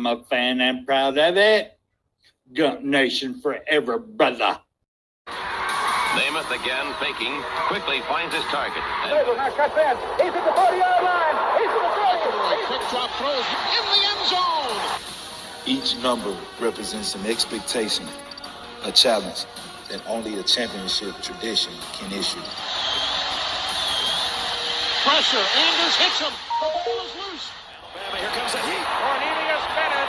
Bama fan and proud of it. Gump Nation forever, brother. Namath again faking, quickly finds his target. Now cuts in. He's at the 40-yard line. He's at the 30. Quick drop throws in the end zone. Each number represents an expectation, a challenge that only a championship tradition can issue. Pressure. Anders hits him. The ball is loose. Alabama, here comes the heat. Cornelius Bennett.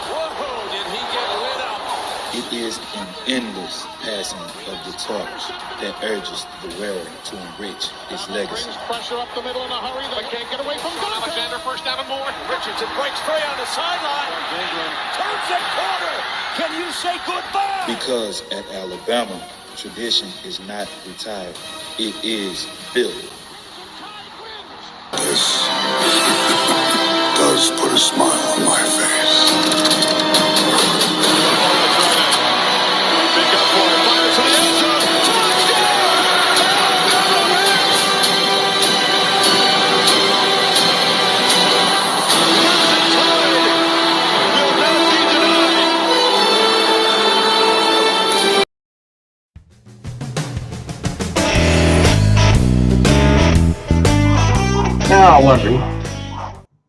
Whoa, did he get lit up? It is an endless passing of the torch that urges the wearer to enrich his legacy. Brings pressure up the middle in a hurry. They can't get away from Dante. Alexander first down and more. Richardson breaks free on the sideline. Turns the corner. Can you say goodbye? Because at Alabama, tradition is not retired. It is built. This does put a smile on my face. Big up for it. Fires to the end zone. Now I wonder,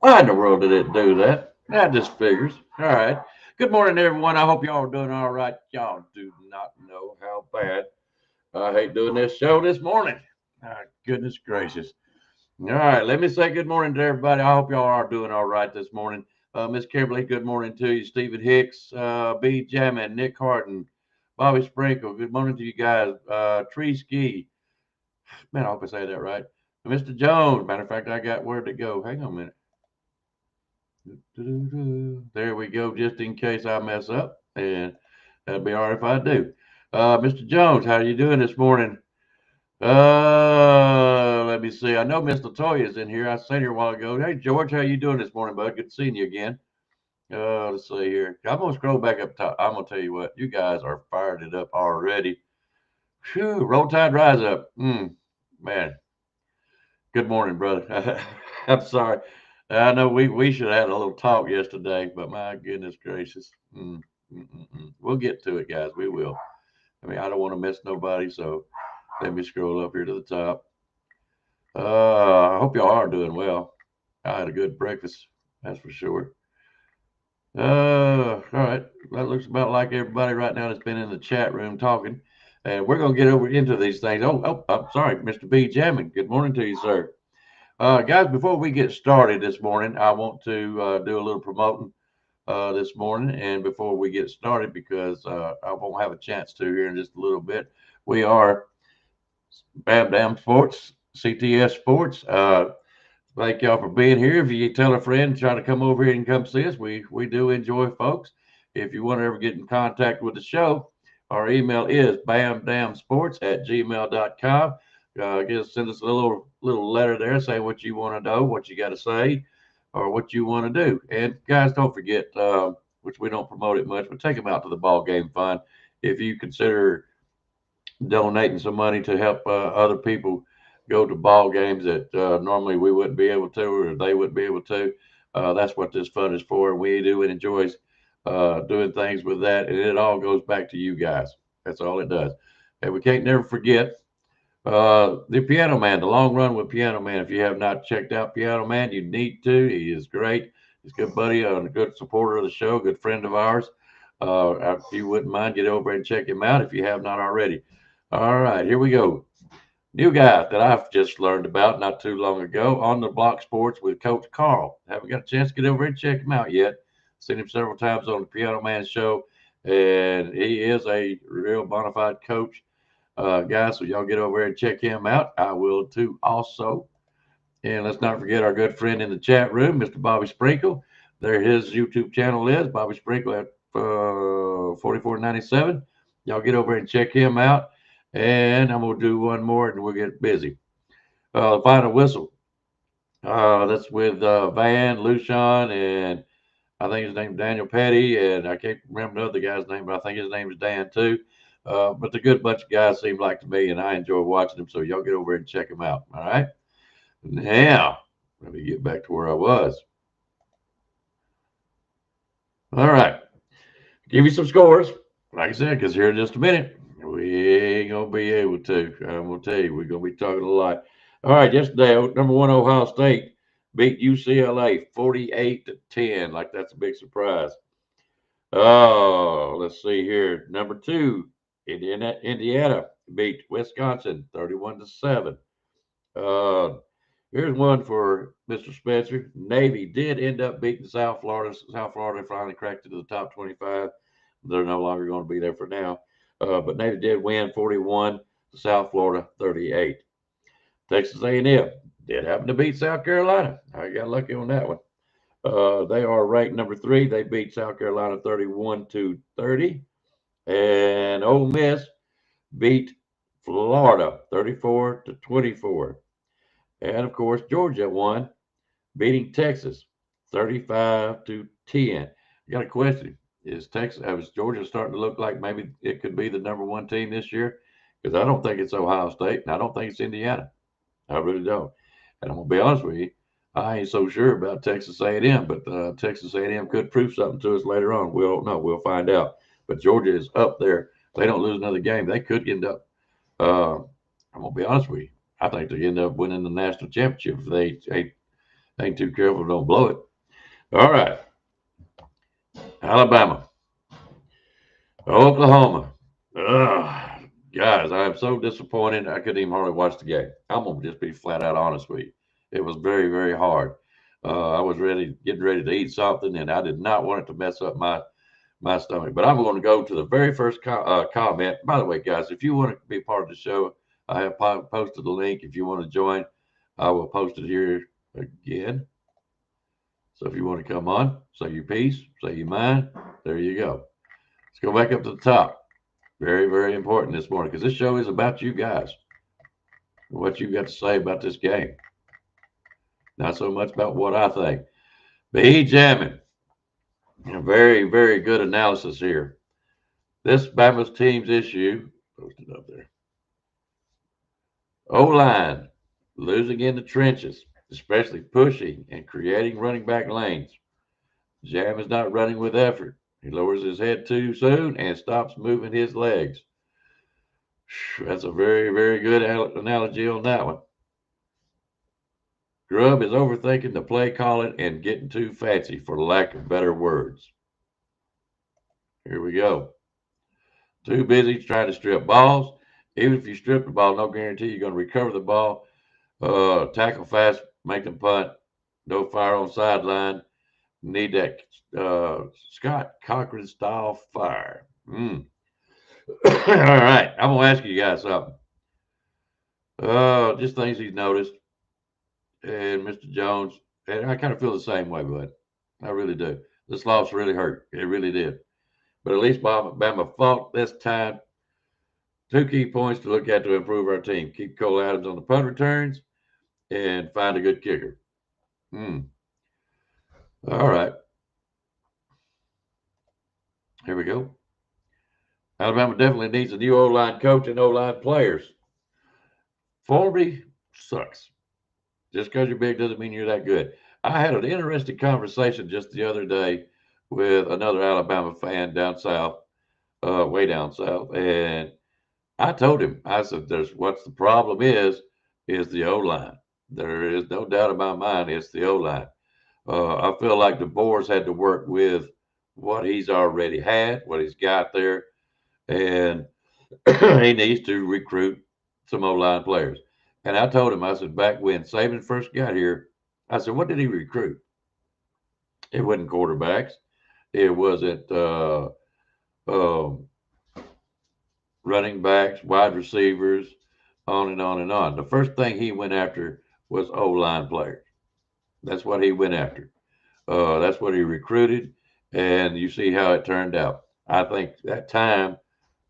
why in the world did it do that? That just figures. All right. Good morning, everyone. I hope y'all are doing all right. Y'all do not know how bad I hate doing this show this morning. Goodness gracious. All right. Let me say good morning to everybody. I hope y'all are doing all right this morning. Miss Kimberly, good morning to you. Stephen Hicks, B. Jammin, Nick Harden, Bobby Sprinkle. Good morning to you guys. Tree Ski. Man, I hope I say that right. Mr. Jones. Matter of fact, I got where to go. Hang on a minute. There we go, just in case I mess up. And that'll be all right if I do. Mr. Jones, how are you doing this morning? Let me see. I know Miss Latoya's in here. I seen her a while ago. Hey, George, how you doing this morning, bud? Good seeing you again. Let's see here. I'm going to scroll back up top. I'm going to tell you what. You guys are fired it up already. Whew, roll tide, rise up. Man. Good morning, brother. I'm sorry. I know we should have had a little talk yesterday, but my goodness gracious. We'll get to it, guys. We will. I mean, I don't want to miss nobody, so let me scroll up here to the top. I hope y'all are doing well. I had a good breakfast, that's for sure. All right. That looks about like everybody right now that's been in the chat room talking. And we're going to get over into these things. Oh, I'm sorry, Mr. B. Jammin. Good morning to you, sir. Guys, before we get started this morning, I want to do a little promoting this morning. And before we get started, because I won't have a chance to here in just a little bit, we are BAMA Sports, CTS Sports. Thank y'all for being here. If you tell a friend, try to come over here and come see us. We do enjoy folks. If you want to ever get in contact with the show, our email is bamdamsports@gmail.com. Just send us a little letter there saying what you want to know, what you got to say, or what you want to do. And guys, don't forget, which we don't promote it much, but take them out to the ball game fund. If you consider donating some money to help other people go to ball games that normally we wouldn't be able to, or they wouldn't be able to, that's what this fund is for. We do and enjoys doing things with that, and it all goes back to you guys. That's all it does. And we can't never forget the Piano Man, the long run with Piano Man. If you have not checked out Piano Man, you need to. He is great. He's a good buddy and a good supporter of the show, good friend of ours. If you wouldn't mind, get over and check him out if you have not already. All right, here we go. New guy that I've just learned about not too long ago, On the Block Sports with Coach Carl. Haven't got a chance to get over and check him out yet. Seen him several times on the Piano Man show, and he is a real bona fide coach. Guys, so y'all get over and check him out. I will too also. And let's not forget our good friend in the chat room, Mr. Bobby Sprinkle. There his YouTube channel is, Bobby Sprinkle at 4497. Y'all get over and check him out. And I'm going to do one more and we'll get busy. The Final Whistle. That's with Van, Lucian, and I think his name's Daniel Petty, and I can't remember the other guy's name, but I think his name is Dan too. But the good bunch of guys seem like to me, and I enjoy watching them. So y'all get over and check them out. All right. Now, let me get back to where I was. All right. Give you some scores. Like I said, because here in just a minute, we ain't going to be able to. I'm going to tell you, we're going to be talking a lot. All right. Yesterday, number 1 Ohio State beat UCLA 48-10. Like that's a big surprise. Oh, let's see here. Number 2, Indiana beat Wisconsin 31-7. Here's one for Mr. Spencer. Navy did end up beating South Florida. South Florida finally cracked into the top 25. They're no longer going to be there for now. But Navy did win 41 to South Florida 38. Texas A&M did happen to beat South Carolina. I got lucky on that one. They are ranked number 3. They beat South Carolina 31-30. And Ole Miss beat Florida 34-24. And of course, Georgia won, beating Texas 35-10. I got a question. Is Georgia starting to look like maybe it could be the number 1 team this year? Because I don't think it's Ohio State, and I don't think it's Indiana. I really don't. And I'm gonna be honest with you, I ain't so sure about Texas A&M, but Texas A&M could prove something to us later on. We don't know. We'll find out. But Georgia is up there. If they don't lose another game, they could end up. I'm gonna be honest with you. I think they end up winning the national championship if they ain't too careful, don't blow it. All right. Alabama. Oklahoma. Ugh, guys, I am so disappointed. I couldn't even hardly watch the game. I'm going to just be flat out honest with you. It was very, very hard. I was getting ready to eat something, and I did not want it to mess up my stomach. But I'm going to go to the very first comment. By the way, guys, if you want to be part of the show, I have posted the link. If you want to join, I will post it here again. So if you want to come on, say your piece, say your mind, there you go. Let's go back up to the top. Very, very important this morning because this show is about you guys. What you got to say about this game. Not so much about what I think. B. Jamming. Very, very good analysis here. This Bama's team's issue, posted up there. O-line, losing in the trenches, especially pushing and creating running back lanes. Jam is not running with effort. He lowers his head too soon and stops moving his legs. That's a very, very good analogy on that one. Grubb is overthinking the play calling and getting too fancy, for lack of better words. Here we go. Too busy trying to strip balls. Even if you strip the ball, no guarantee you're going to recover the ball. Tackle fast, make them punt. No fire on sideline. Need that Scott Cochran style fire. All right. I'm going to ask you guys something. Just things he's noticed. And Mr. Jones, and I kind of feel the same way, bud. I really do. This loss really hurt. It really did. But at least Bama fought this time. 2 key points to look at to improve our team. Keep Cole Adams on the punt returns and find a good kicker. All right. Here we go. Alabama definitely needs a new O-line coach and O-line players. Forby sucks. Just because you're big doesn't mean you're that good. I had an interesting conversation just the other day with another Alabama fan down south, way down south, and I told him, I said, what's the problem is the O-line. There is no doubt in my mind it's the O-line. I feel like DeBoer's had to work with what he's already had, what he's got there, and he needs to recruit some O-line players. And I told him, I said, back when Saban first got here, I said, what did he recruit? It wasn't quarterbacks. It wasn't running backs, wide receivers, on and on and on. The first thing he went after was O-line players. That's what he went after. That's what he recruited, and you see how it turned out. I think that time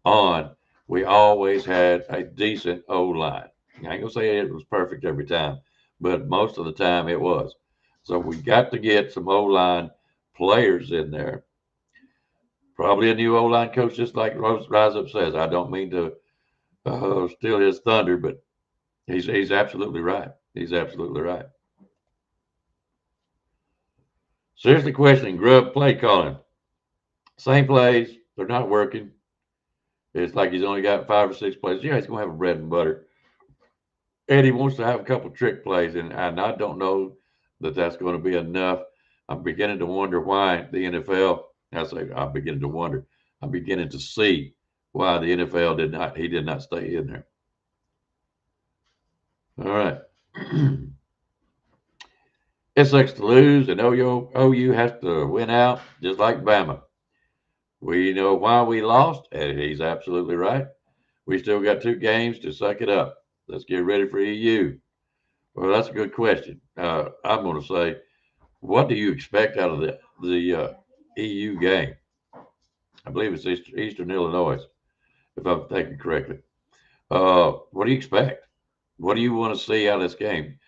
on, we always had a decent O-line. I ain't gonna say it was perfect every time, but most of the time it was. So we got to get some O-line players in there. Probably a new O-line coach, just like Rise Up says. I don't mean to steal his thunder, but he's absolutely right. He's absolutely right. Seriously questioning Grubb play calling. Same plays. They're not working. It's like he's only got 5 or 6 plays. Yeah, he's going to have a bread and butter. And he wants to have a couple trick plays. And I don't know that that's going to be enough. I'm beginning to wonder why the NFL, I'm beginning to wonder. I'm beginning to see why the NFL did not stay in there. All right. It sucks to lose, and OU has to win out, just like Bama. We know why we lost, and he's absolutely right. We still got 2 games to suck it up. Let's get ready for EU. Well, that's a good question. I'm going to say, what do you expect out of the EU game? I believe it's Eastern Illinois, if I'm thinking correctly. What do you expect? What do you want to see out of this game?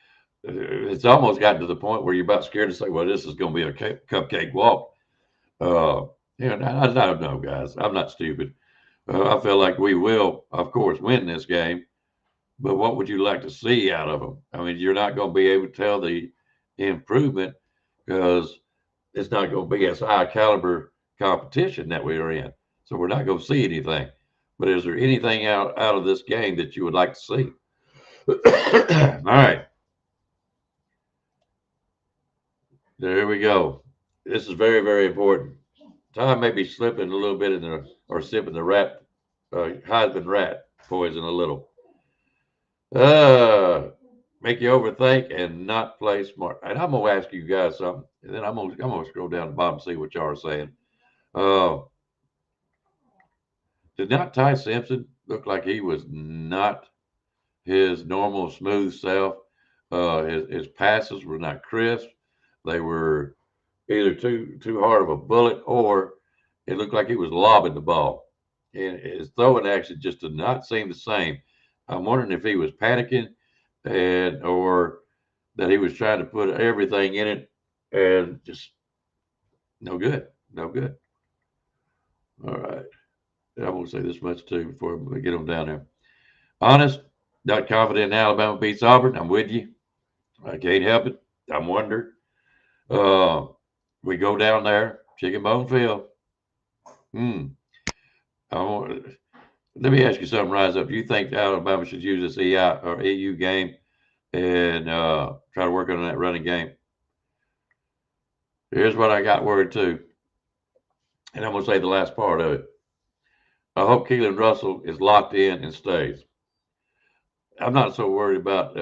It's almost gotten to the point where you're about scared to say, well, this is going to be a cupcake walk. I don't know, guys. I'm not stupid. I feel like we will, of course, win this game. But what would you like to see out of them? I mean, you're not going to be able to tell the improvement because it's not going to be as high caliber competition that we are in. So we're not going to see anything. But is there anything out of this game that you would like to see? All right. There we go. This is very, very important. Time may be slipping a little bit or sipping the Heisman rat poison a little. Make you overthink and not play smart. And I'm gonna ask you guys something, and then I'm gonna scroll down the bottom and see what y'all are saying. Did not Ty Simpson look like he was not his normal smooth self? His passes were not crisp. They were either too hard of a bullet, or it looked like he was lobbing the ball. And his throwing action just did not seem the same. I'm wondering if he was panicking or that he was trying to put everything in it and just no good. No good. All right. I'm going to say this much too before we get them down there. Honest, not confident Alabama beats Auburn. I'm with you. I can't help it. I'm wondering. We go down there, Chicken Bone Field. Let me ask you something, Rise Up. Do you think Alabama should use this EI or EU game and try to work on that running game? Here's what I got worried too. And I'm going to say the last part of it. I hope Keelan Russell is locked in and stays. I'm not so worried about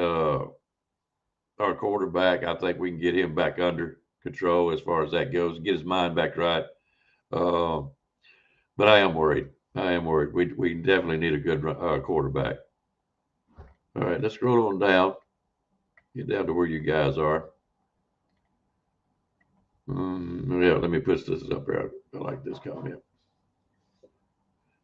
our quarterback. I think we can get him back under control as far as that goes, get his mind back right. But I am worried. We definitely need a good quarterback. All right, let's scroll on down. Get down to where you guys are. Yeah, let me put this up here. I like this comment.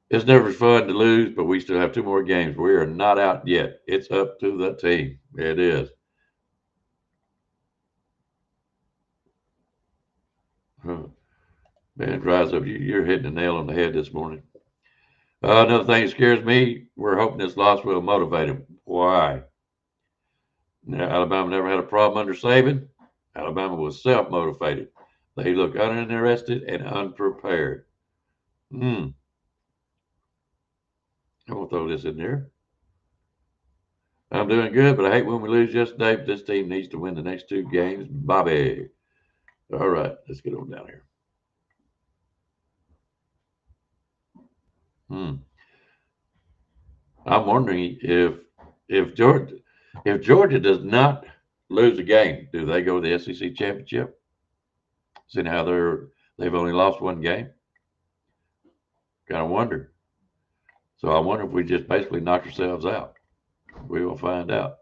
It's never fun to lose, but we still have 2 more games. We are not out yet. It's up to the team. It is. Man, Rise Up, you're hitting the nail on the head this morning. Another thing that scares me, we're hoping this loss will motivate him. Why? Now, Alabama never had a problem under Saban. Alabama was self-motivated. They look uninterested and unprepared. I'm going to throw this in there. I'm doing good, but I hate when we lose yesterday. But this team needs to win the next 2 games. Bobby. All right, let's get on down here. I'm wondering if Georgia does not lose a game, do they go to the SEC championship? Seeing how they've only lost 1 game. Kind of wonder. So I wonder if we just basically knock ourselves out. We will find out.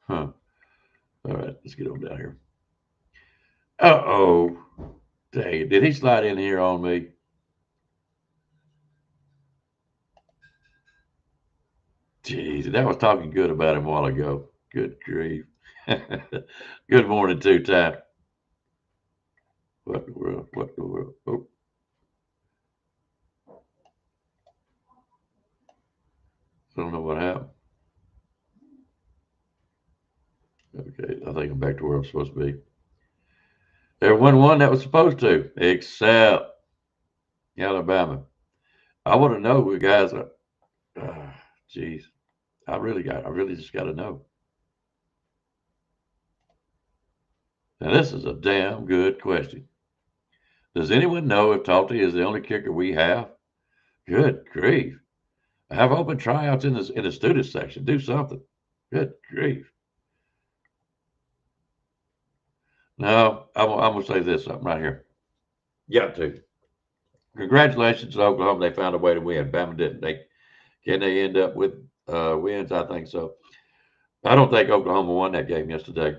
All right, let's get on down here. Uh-oh. Dang it. Did he slide in here on me? Jeez, that was talking good about him a while ago. Good grief. Good morning, 2-time. What the world? Oh. I don't know what happened. Okay, I think I'm back to where I'm supposed to be. There wasn't one that was supposed to, except Alabama. I want to know, guys. Geez, I really just got to know. Now, this is a damn good question. Does anyone know if Talty is the only kicker we have? Good grief. Have open tryouts in the student section. Do something. Good grief. No, I'm going to say this something right here. Got to. Congratulations to Oklahoma. They found a way to win. Bama didn't. Can they end up with wins? I think so. I don't think Oklahoma won that game yesterday.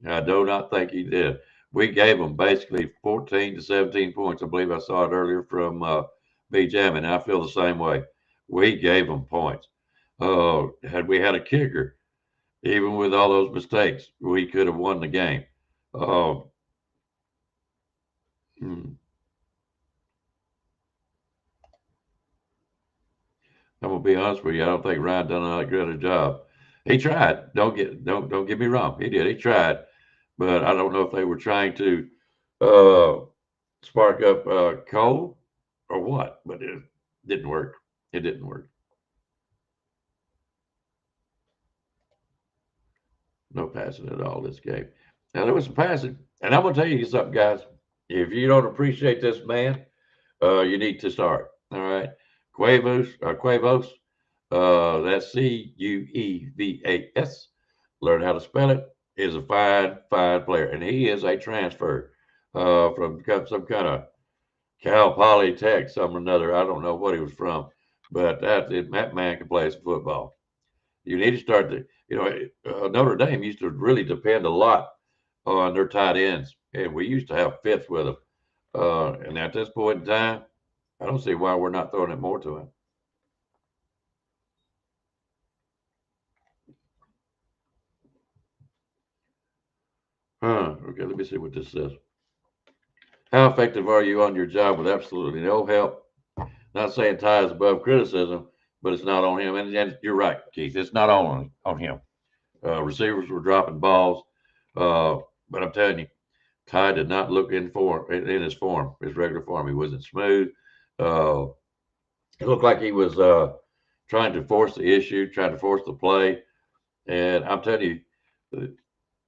I do not think he did. We gave them basically 14 to 17 points. I believe I saw it earlier from Pickem, and I feel the same way. We gave them points. Had we had a kicker, even with all those mistakes, we could have won the game. I'm gonna be honest with you. I don't think Ryan done a good a job. He tried. Don't get me wrong. He did. He tried, but I don't know if they were trying to spark up Cole or what. But it didn't work. It didn't work. No passing at all this game. Now there was some passing, and I'm gonna tell you something, guys. If you don't appreciate this man, you need to start. All right, Cuevas, that's Cuevas. Learn how to spell it. Is a fine player, and he is a transfer from some kind of Cal Polytech, some or another. I don't know what he was from, but that man can play some football. You need to start Notre Dame used to really depend a lot on their tight ends, and we used to have fifths with them. And at this point in time, I don't see why we're not throwing it more to him. Okay, let me see what this says. How effective are you on your job with absolutely no help? Not saying Ty is above criticism, but it's not on him. And you're right, Keith. It's not on him. Receivers were dropping balls, but I'm telling you, Ty did not look in his form, his regular form. He wasn't smooth. It looked like he was trying to force the issue, trying to force the play. And I'm telling you,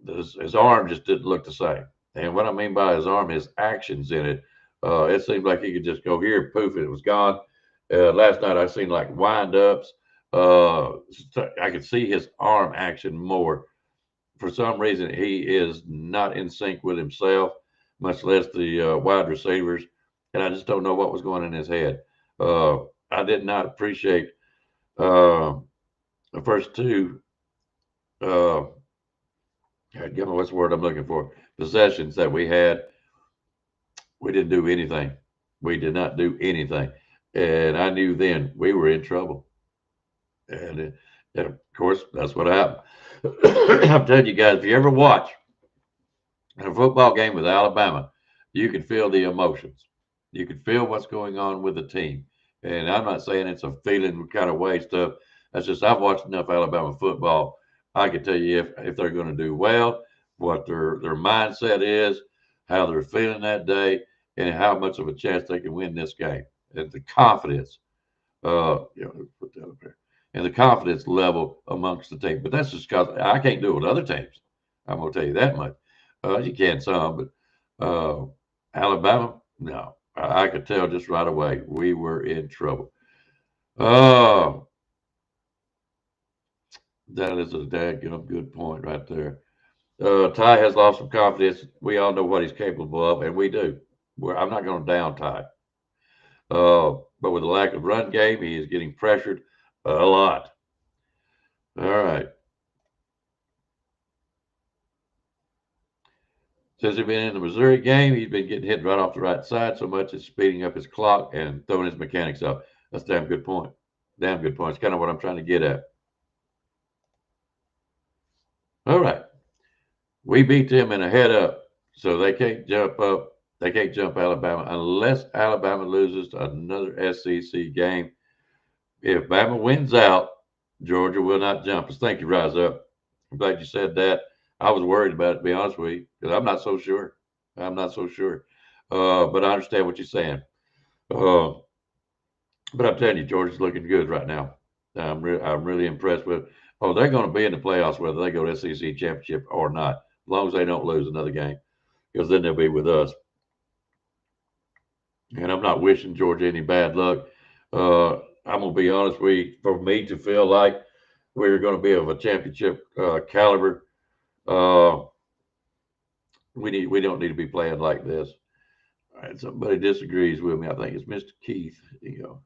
his arm just didn't look the same. And what I mean by his arm, his actions in it, it seemed like he could just go here, poof, and it was gone. Last night I seen like wind-ups. I could see his arm action more. For some reason, he is not in sync with himself, much less the wide receivers. And I just don't know what was going in his head. I did not appreciate the first two. What's the word I'm looking for? Possessions that we had. We didn't do anything. We did not do anything. And I knew then we were in trouble. And of course, that's what happened. I'm telling you guys, if you ever watch a football game with Alabama, you can feel the emotions. You can feel what's going on with the team. And I'm not saying it's a feeling kind of way stuff. That's just I've watched enough Alabama football. I can tell you if they're going to do well, what their mindset is, how they're feeling that day, and how much of a chance they can win this game. And the confidence, put that up there, and the confidence level amongst the team. But that's just because I can't do it with other teams. I'm going to tell you that much. You can some, but Alabama, no. I could tell just right away we were in trouble. That is a daggum good point right there. Ty has lost some confidence. We all know what he's capable of, and we do. I'm not going to down Ty. But with the lack of run game, he is getting pressured a lot. All right. Since he's been in the Missouri game, he's been getting hit right off the right side so much it's speeding up his clock and throwing his mechanics up. That's a damn good point. Damn good point. It's kind of what I'm trying to get at. All right. We beat them in a head up, so they can't jump up. They can't jump Alabama unless Alabama loses another SEC game. If Bama wins out, Georgia will not jump us. Thank you, Rise Up. I'm glad you said that. I was worried about it, to be honest with you, because I'm not so sure. I'm not so sure. But I understand what you're saying. Uh, but I'm telling you, Georgia's looking good right now. I'm really impressed with. Oh, they're going to be in the playoffs whether they go to SEC championship or not, as long as they don't lose another game, because then they'll be with us. And I'm not wishing Georgia any bad luck. I'm gonna be honest with you. For me to feel like we're going to be of a championship caliber, uh, we don't need to be playing like this. All right, somebody disagrees with me. I think it's Mr. Keith. You know.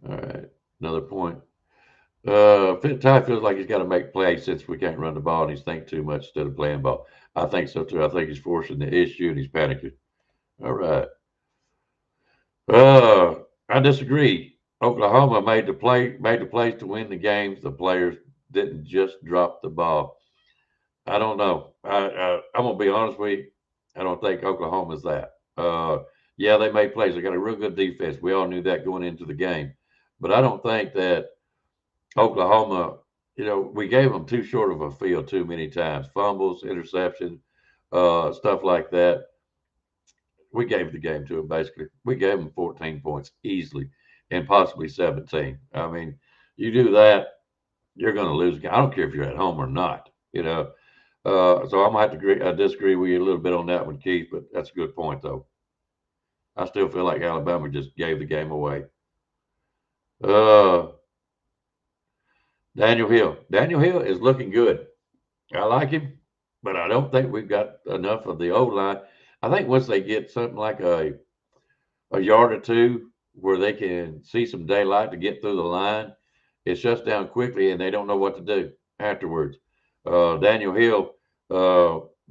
All right, another point. Ty feels like he's got to make plays since we can't run the ball and he's thinking too much instead of playing ball. I think so too. I think he's forcing the issue and he's panicking. All right. I disagree. Oklahoma made the plays to win the games. The players didn't just drop the ball. I don't know. I'm gonna be honest with you. I don't think Oklahoma's that. Yeah, they made plays. They got a real good defense. We all knew that going into the game, but I don't think that Oklahoma. We gave them too short of a field too many times. Fumbles, interception, stuff like that. We gave the game to them basically. We gave them 14 points easily, and possibly 17. I mean, you do that, you're going to lose. I don't care if you're at home or not. So I'm gonna have to disagree with you a little bit on that one, Keith. But that's a good point, though. I still feel like Alabama just gave the game away. Uh, Daniel Hill. Daniel Hill is looking good. I like him, but I don't think we've got enough of the O line. I think once they get something like a yard or two where they can see some daylight to get through the line, it shuts down quickly and they don't know what to do afterwards. Daniel Hill,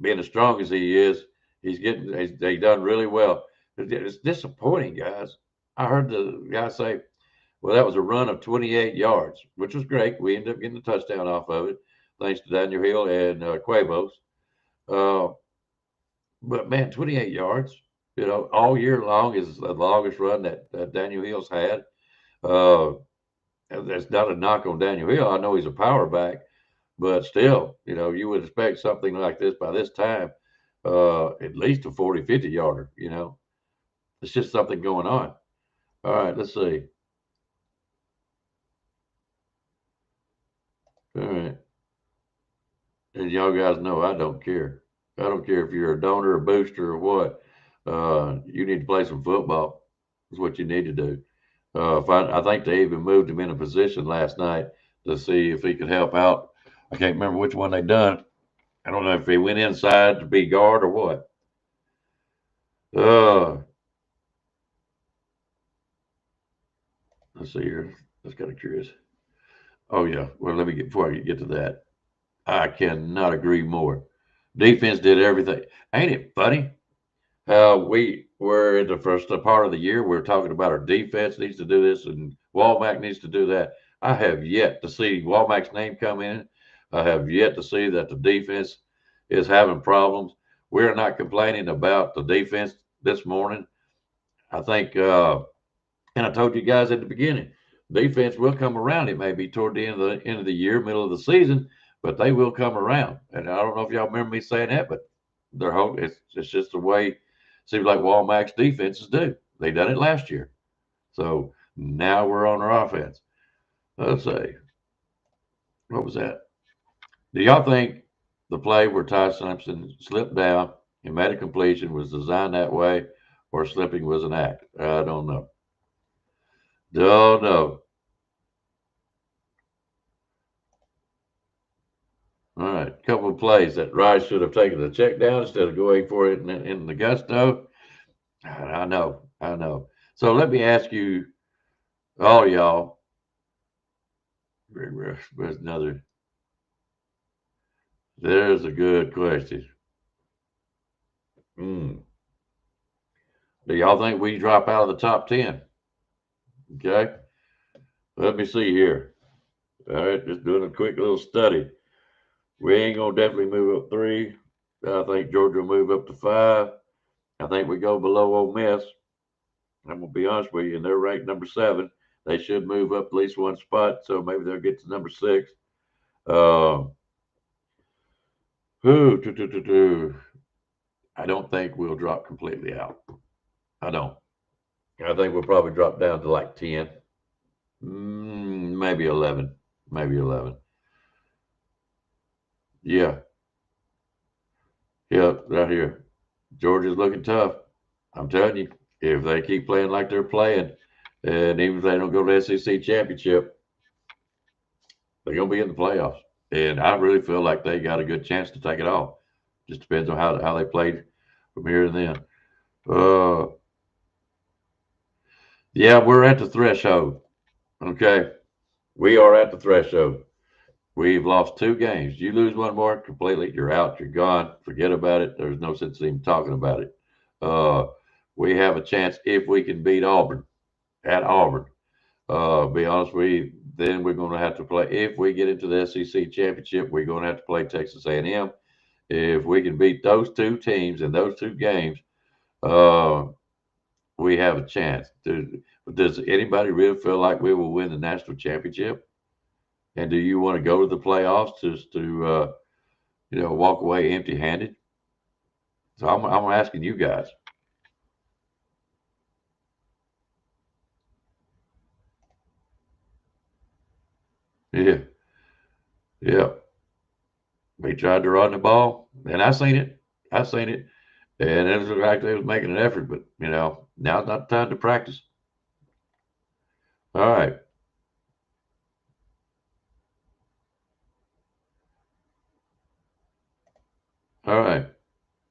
being as strong as he is, he's done really well. It's disappointing, guys. I heard the guy say, well, that was a run of 28 yards, which was great. We ended up getting a touchdown off of it, thanks to Daniel Hill and Cuevas. Uh, but man, 28 yards, all year long is the longest run that Daniel Hill's had. Uh, that's not a knock on Daniel Hill. I know he's a power back, but still, you would expect something like this by this time, at least a 40, 50 yarder, It's just something going on. All right, let's see. All right. And y'all guys know I don't care. I don't care if you're a donor, a booster, or what. You need to play some football. That's what you need to do. I think they even moved him in a position last night to see if he could help out. I can't remember which one they done. I don't know if he went inside to be guard or what. Let's see here. That's kind of curious. Oh yeah. Well, let me before I get to that. I cannot agree more. Defense did everything. Ain't it funny? We were in the first part of the year. We're talking about our defense needs to do this and Walmack needs to do that. I have yet to see Walmack's name come in. I have yet to see that the defense is having problems. We're not complaining about the defense this morning. I think, and I told you guys at the beginning, defense will come around. It may be toward the end of the year, middle of the season, but they will come around. And I don't know if y'all remember me saying that, but they're hoping it's just the way. Seems like Walmart's defenses do. They done it last year. So now we're on our offense. Let's see. What was that? Do y'all think the play where Ty Simpson slipped down and made a completion was designed that way or slipping was an act? I don't know. Don't know. All right. A couple of plays that Rice should have taken the check down instead of going for it in the gusto. I know. So let me ask you, all y'all. There's another. There's a good question. Do y'all think we drop out of the top 10? Okay. Let me see here. All right, just doing a quick little study. We ain't gonna definitely move up 3. I think Georgia will move up to 5. I think we go below Ole Miss. I'm gonna be honest with you, and they're ranked number 7. They should move up at least one spot, so maybe they'll get to number 6. I don't think we'll drop completely out. I don't. I think we'll probably drop down to like 10, maybe 11, maybe 11. Yeah, yeah, right here. Georgia's looking tough. I'm telling you, if they keep playing like they're playing, and even if they don't go to the SEC championship, they're gonna be in the playoffs. And I really feel like they got a good chance to take it off. Just depends on how they played from here and then. Uh, yeah, we're at the threshold. Okay, we are at the threshold. We've lost 2 games. You lose one more, completely, you're out, you're gone. Forget about it. There's no sense in even talking about it. Uh, we have a chance if we can beat Auburn at Auburn. Be honest with you, then we're going to have to play. If we get into the SEC championship, we're going to have to play Texas A&M. If we can beat those 2 teams in those 2 games, uh, we have a chance. Does anybody really feel like we will win the national championship? And do you want to go to the playoffs just to walk away empty-handed? So I'm asking you guys. Yeah, yeah. We tried to run the ball, and I seen it. I seen it, and it was like they was making an effort, but now's not the time to practice. All right, all right.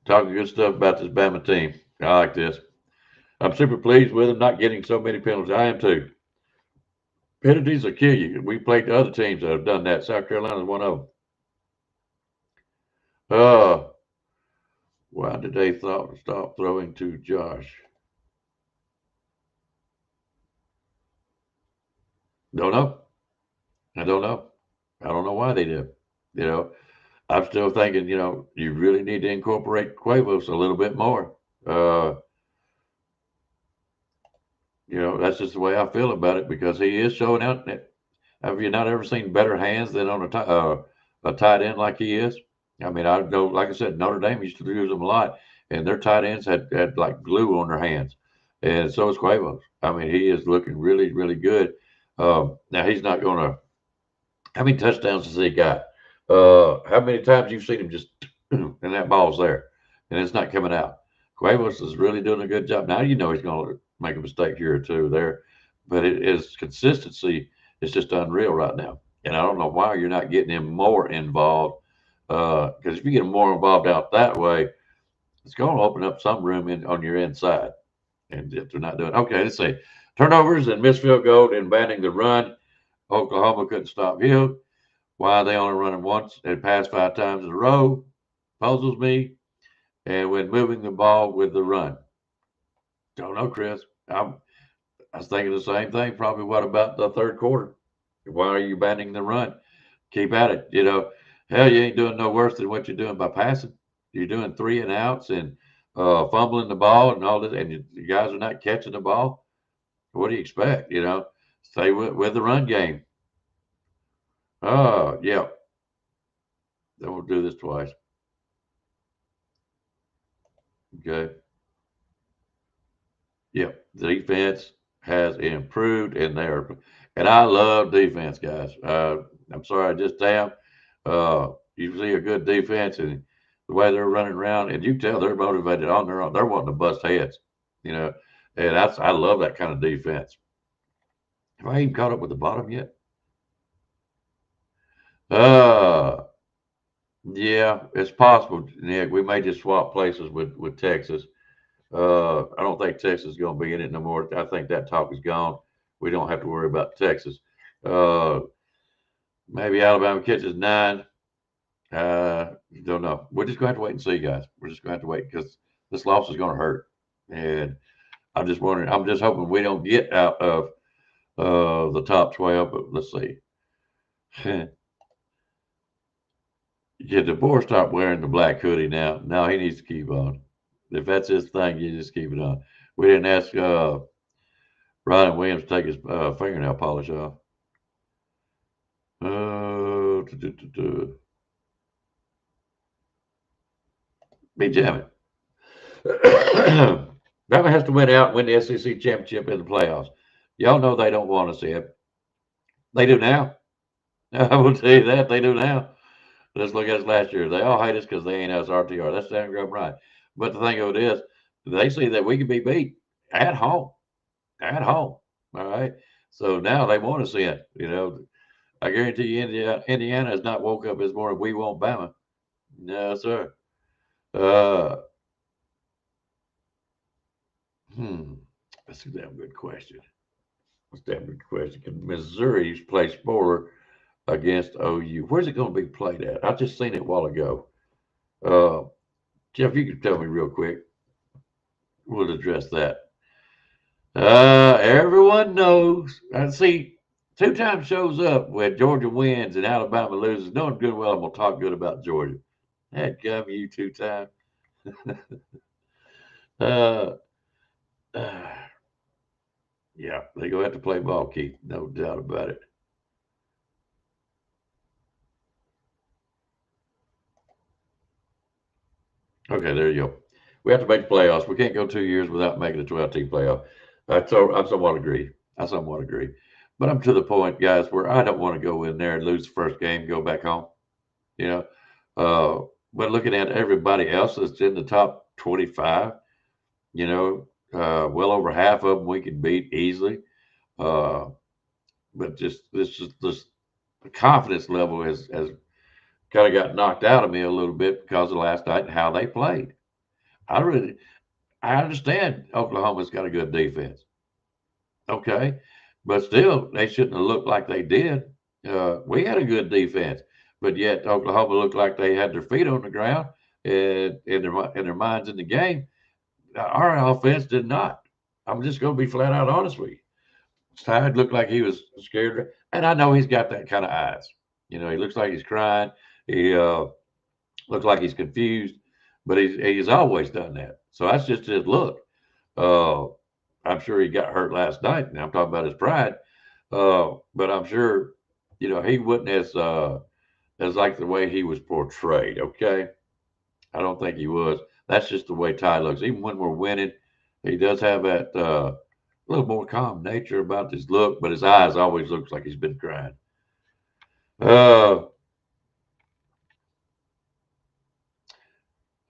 Talking good stuff about this Bama team. I like this. I'm super pleased with them not getting so many penalties. I am too. Penalties will kill you. We played the other teams that have done that. South Carolina's one of them. Uh, why did they stop throwing to Josh? Don't know. I don't know. I don't know why they did. You know, I'm still thinking, you really need to incorporate Cuevas a little bit more. Uh, that's just the way I feel about it because he is showing out. Have you not ever seen better hands than on a tight end like he is? I mean, I know, like I said, Notre Dame used to use them a lot, and their tight ends had like glue on their hands, and so is Cuevas. I mean, he is looking really, really good. Now he's not going to. How many touchdowns has he got? How many times you've seen him just and that ball's there, and it's not coming out. Cuevas is really doing a good job. Now he's going to make a mistake here or two there, but his consistency is just unreal right now. And I don't know why you're not getting him more involved. Because if you get him more involved out that way, it's going to open up some room on your inside. And if they're not doing okay, let's see turnovers and missed field goal and banning the run. Oklahoma couldn't stop Hill. Why are they only running once and passed 5 times in a row? Puzzles me. And when moving the ball with the run. Don't know, Chris. I was thinking the same thing. Probably what about the third quarter? Why are you banning the run? Keep at it. Hell, you ain't doing no worse than what you're doing by passing. You're doing 3 and outs and fumbling the ball and all this, and you guys are not catching the ball. What do you expect? Stay with the run game. Oh, yeah. Then we'll do this twice. Okay. Yep. The defense has improved and and I love defense, guys. I'm sorry, I just am. You see a good defense and the way they're running around, and you can tell they're motivated on their own. They're wanting to bust heads, you know, and I love that kind of defense. Have I even caught up with the bottom yet? Uh, yeah, it's possible, Nick. We may just swap places with Texas. I don't think Texas is going to be in it no more. I think that talk is gone. We don't have to worry about Texas. Uh, maybe Alabama catches 9. Don't know. We're just going to have to wait and see, guys. We're just going to have to wait because this loss is going to hurt. And I'm just wondering. I'm just hoping we don't get out of the top 12. But let's see. Can DeBoer stop wearing the black hoodie now? No, he needs to keep on. If that's his thing, you just keep it on. We didn't ask Ryan Williams to take his fingernail polish off. Be jamming. Bama has to win out and win the SEC championship in the playoffs. Y'all know they don't want to see it. They do now. I will tell you that. They do now. Let's look at us last year. They all hate us because they ain't us RTR. That's damn good right. But the thing of it is, they see that we can be beat at home. At home. All right. So now they want to see it. You know, I guarantee you, Indiana has not woke up this morning. We want Bama. No, sir. That's a damn good question. That's a damn good question. Can Missouri play spoiler against OU? Where's it going to be played at? I just seen it a while ago. Jeff, you can tell me real quick. We'll address that. Everyone knows. I see. 2 times shows up when Georgia wins and Alabama loses. Knowing good well I'm gonna talk good about Georgia. That gum you 2 times. Yeah, they go have to play ball, Keith. No doubt about it. Okay, there you go. We have to make the playoffs. We can't go 2 years without making a 12-team playoff. I somewhat agree. But I'm to the point, guys, where I don't want to go in there and lose the first game, go back home. You know, but looking at everybody else that's in the top 25, you know, well over half of them we can beat easily. But just this the confidence level has kind of got knocked out of me a little bit because of last night and how they played. I understand Oklahoma's got a good defense. Okay. But still, they shouldn't have looked like they did. We had a good defense, but yet Oklahoma looked like they had their feet on the ground and their minds in the game. Our offense did not. I'm just going to be flat out honest with you. Tide looked like he was scared, and I know he's got that kind of eyes. You know, he looks like he's crying. He looks like he's confused, but he's always done that. So that's just his look. I'm sure he got hurt last night, and I'm talking about his pride. But I'm sure, you know, he wasn't as like the way he was portrayed. Okay, I don't think he was. That's just the way Ty looks. Even when we're winning, he does have that little more calm nature about his look, but his eyes always looks like he's been crying. All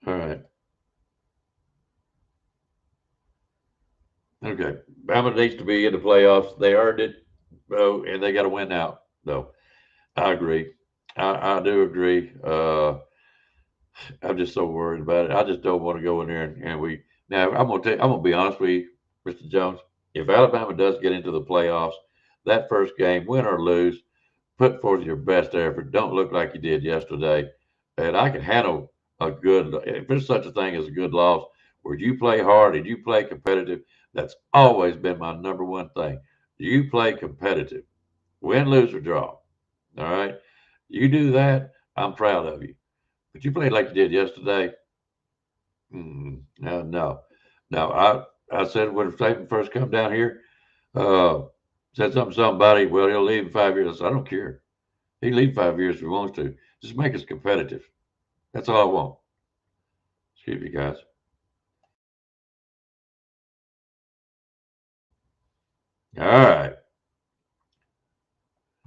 right. Okay. Bama needs to be in the playoffs. They earned it, and they got to win out, though. I agree. I do agree. I'm just so worried about it. I just don't want to go in there and we. Now I'm gonna be honest with you, Mr. Jones. If Alabama does get into the playoffs, that first game, win or lose, put forth your best effort. Don't look like you did yesterday, and I can handle a good. If there's such a thing as a good loss, where you play hard and you play competitive, that's always been my number one thing. You play competitive, win, lose, or draw. All right, you do that. I'm proud of you. But you played like you did yesterday. No. I said when Satan first come down here, said something to somebody. Well, he'll leave in 5 years. I said, I don't care. He can leave 5 years if he wants to. Just make us competitive. That's all I want. Excuse me, guys. All right.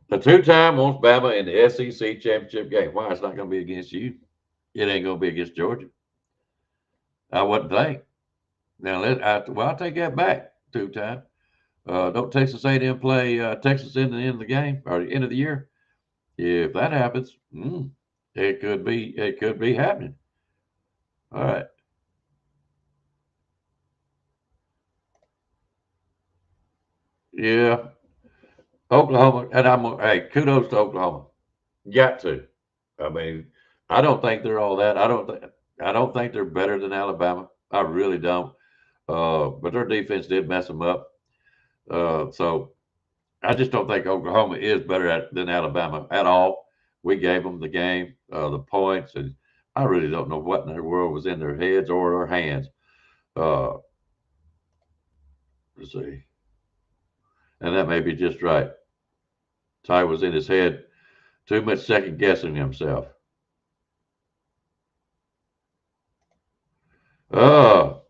The 2-time wants Bama in the SEC championship game. Why? It's not going to be against you. It ain't going to be against Georgia. I wouldn't think. Now, I'll take that back. 2-time. Don't Texas A&M play Texas in the end of the game or the end of the year? If that happens, it could be happening. All right. Yeah. Oklahoma, and hey, kudos to Oklahoma. Got to. I mean, I don't think they're all that. I don't think they're better than Alabama. I really don't. But their defense did mess them up. So I just don't think Oklahoma is better than Alabama at all. We gave them the game, the points, and I really don't know what in the world was in their heads or their hands. Let's see. And that may be just right. Ty was in his head, too much second guessing himself. Cuevas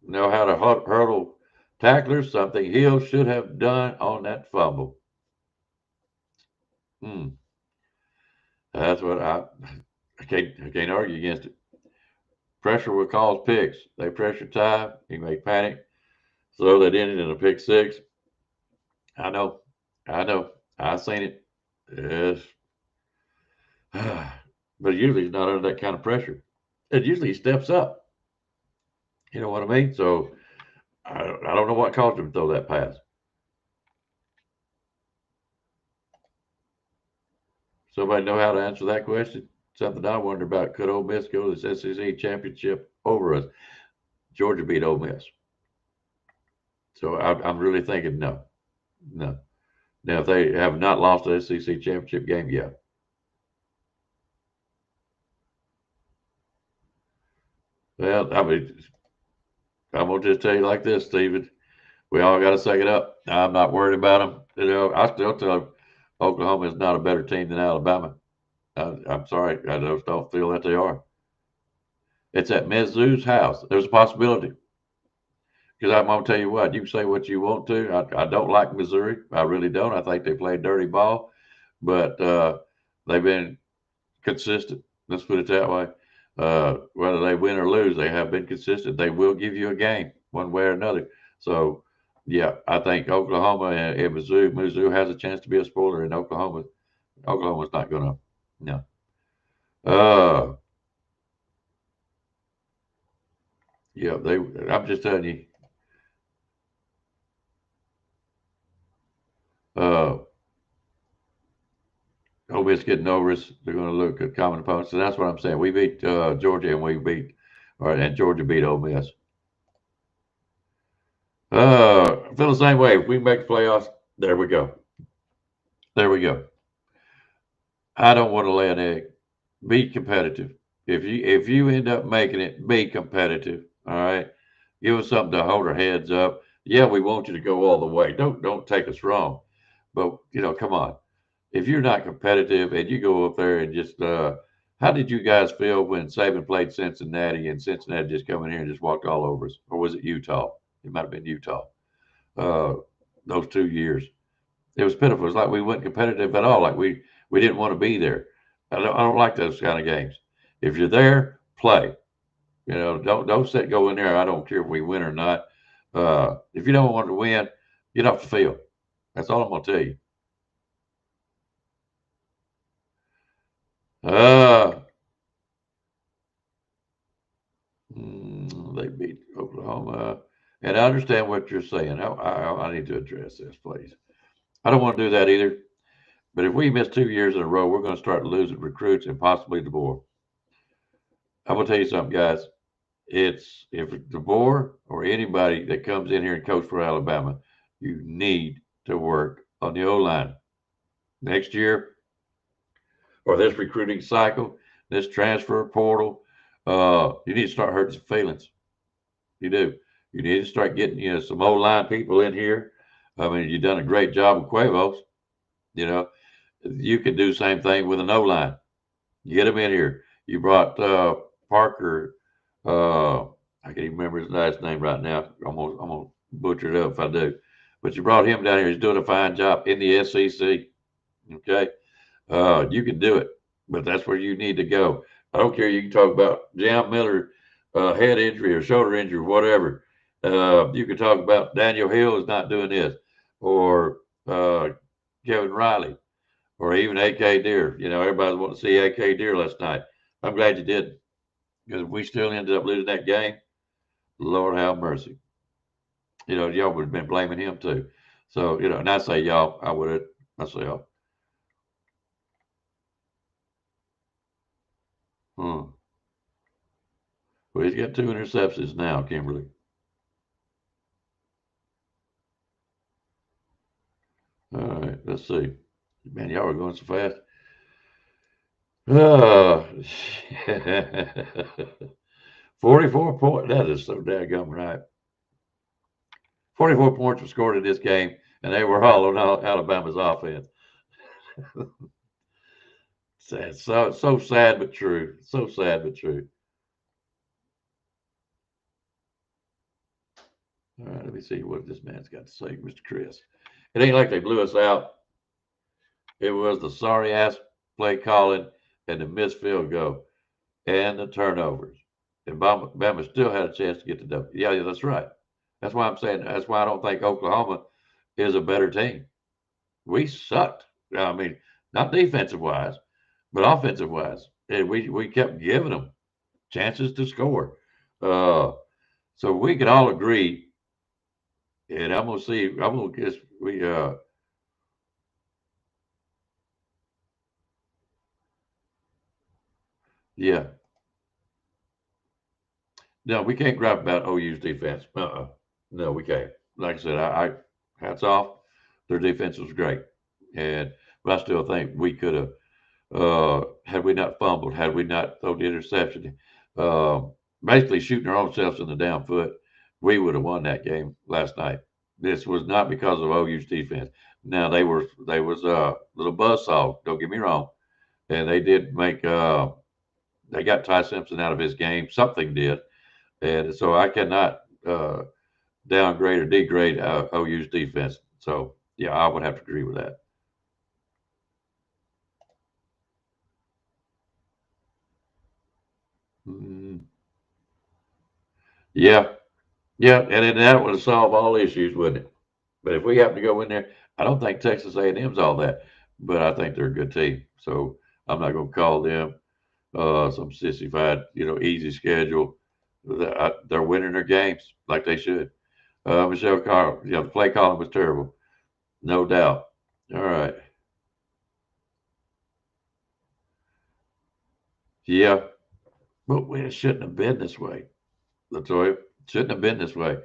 know how to hurdle tacklers, something Hill should have done on that fumble. That's what I can't argue against it. Pressure will cause picks. They pressure Ty. He may panic. Throw that in a pick six. I know. I've seen it. Yes. But usually he's not under that kind of pressure. And usually he steps up. You know what I mean? So I don't know what caused him to throw that pass. Somebody know how to answer that question? Something I wonder about. Could Ole Miss go to the SEC championship over us? Georgia beat Ole Miss. So I'm really thinking no. Now, if they have not lost the SEC championship game, yeah. Well, I mean, I'm going to just tell you like this, Steven. We all got to suck it up. I'm not worried about them. You know, I still tell Oklahoma is not a better team than Alabama. I'm sorry. I just don't feel that they are. It's at Mizzou's house. There's a possibility. Because I'm going to tell you what, you can say what you want to. I don't like Missouri. I really don't. I think they play dirty ball. But they've been consistent. Let's put it that way. Whether they win or lose, they have been consistent. They will give you a game one way or another. So, yeah, I think Oklahoma and Mizzou has a chance to be a spoiler, and Oklahoma's not going to. No. Yeah, I'm just telling you. Ole Miss getting over us. They're going to look at common opponents. So that's what I'm saying. We beat Georgia, and Georgia beat Ole Miss. I feel the same way. If we make the playoffs, there we go. There we go. I don't want to lay an egg. Be competitive. If you end up making it, be competitive. All right. Give us something to hold our heads up. Yeah, we want you to go all the way. Don't take us wrong. But come on. If you're not competitive and you go up there and just how did you guys feel when Saban played Cincinnati and Cincinnati just come in here and just walked all over us? Or was it Utah? It might have been Utah. Those 2 years. It was pitiful. It was like we weren't competitive at all. Like we didn't want to be there. I don't like those kind of games. If you're there, play. Don't go in there. I don't care if we win or not. If you don't want to win, get off the field. That's all I'm going to tell you. They beat Oklahoma. And I understand what you're saying. I need to address this, please. I don't want to do that either. But if we miss 2 years in a row, we're going to start losing recruits and possibly DeBoer. I'm going to tell you something, guys. If DeBoer or anybody that comes in here and coach for Alabama, you need to work on the O-line. Next year, or this recruiting cycle, this transfer portal, you need to start hurting some feelings. You do. You need to start getting some O-line people in here. I mean, you've done a great job with Cuevas. You could do the same thing with an O-line. You get them in here. You brought Parker. I can't even remember his last name right now. I'm gonna butcher it up if I do. But you brought him down here. He's doing a fine job in the SEC. Okay, you can do it, but that's where you need to go. I don't care. You can talk about Jam Miller, head injury or shoulder injury, or whatever. You can talk about Daniel Hill is not doing this, or Kevin Riley, or even A.K. Deer. Everybody wanted to see A.K. Deer last night. I'm glad you didn't, because if we still ended up losing that game, Lord have mercy. Y'all would have been blaming him too. So, and I say y'all, I would have. I say y'all. Well, he's got 2 interceptions now, Kimberly. All right, let's see. Man, y'all are going so fast. 44 points. That is so daggum right. 44 points were scored in this game, and they were all on Alabama's offense. Sad. So sad but true. So sad but true. All right, let me see what this man's got to say, Mr. Chris. It ain't like they blew us out. It was the sorry ass play calling and the missed field goal and the turnovers. And Bama still had a chance to get the W. Yeah, that's right. That's why I'm saying that's why I don't think Oklahoma is a better team. We sucked. I mean, not defensive wise, but offensive wise. And we kept giving them chances to score. So we could all agree, and I'm gonna guess yeah. No, we can't gripe about OU's defense. No, we can't. Like I said, I hats off. Their defense was great, but I still think we could have had we not fumbled, had we not thrown the interception, uh, basically shooting our own selves in the down foot, we would have won that game last night. This was not because of OU's defense. Now they was a little buzzsaw. Don't get me wrong, and they did make they got Ty Simpson out of his game. Something did. And so I cannot downgrade or degrade OU's defense. So, yeah, I would have to agree with that. Mm, yeah, yeah, and then that would solve all issues, wouldn't it? But if we happen to go in there, I don't think Texas A&M's all that, but I think they're a good team. So I'm not going to call them some sissified, easy schedule. They're winning their games like they should. Michelle Carl, the play calling was terrible, no doubt. All right. Yeah, but it shouldn't have been this way. Latoya, it shouldn't have been this way.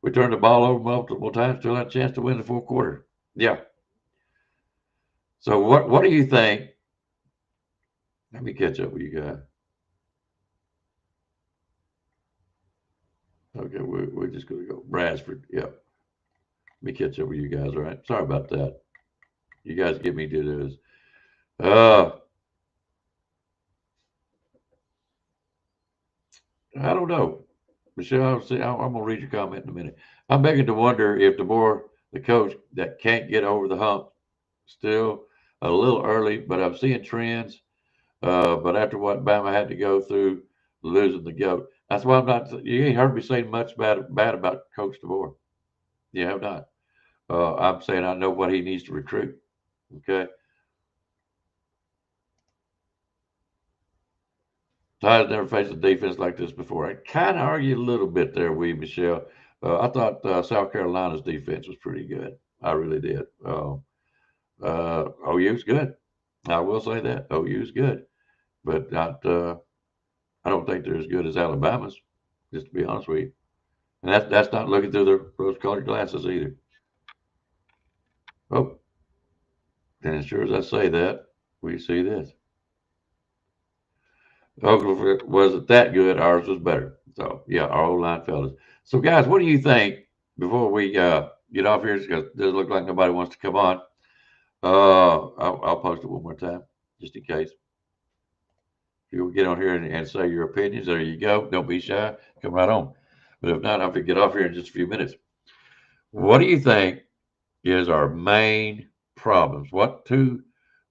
We turned the ball over multiple times, still had a chance to win the fourth quarter. Yeah. So what do you think? Let me catch up with you guys. Okay, we're just gonna go Bradford. Yep. Let me catch up with you guys. All right. Sorry about that. You guys get me to this. Uh, I don't know. Michelle, I'm gonna read your comment in a minute. I'm beginning to wonder if the coach that can't get over the hump, still a little early, but I'm seeing trends. But after what Bama had to go through, losing the goat, that's why I'm not. You ain't heard me say much bad about Coach DeBoer. You have not. I'm saying I know what he needs to recruit. Okay, Ty's never faced a defense like this before. I kind of argue a little bit there, Michelle. I thought South Carolina's defense was pretty good. I really did. OU's good. I will say that OU's good, but not. I don't think they're as good as Alabama's. Just to be honest with you, and that's not looking through the rose-colored glasses either. Oh, and as sure as I say that, we see this. Oklahoma wasn't that good. Ours was better. So yeah, our old line fellas. So guys, what do you think before we get off here? Because it doesn't look like nobody wants to come on. I'll post it one more time just in case. If you get on here and say your opinions, there you go. Don't be shy. Come right on. But if not, I'll get off here in just a few minutes. What do you think is our main problems? What two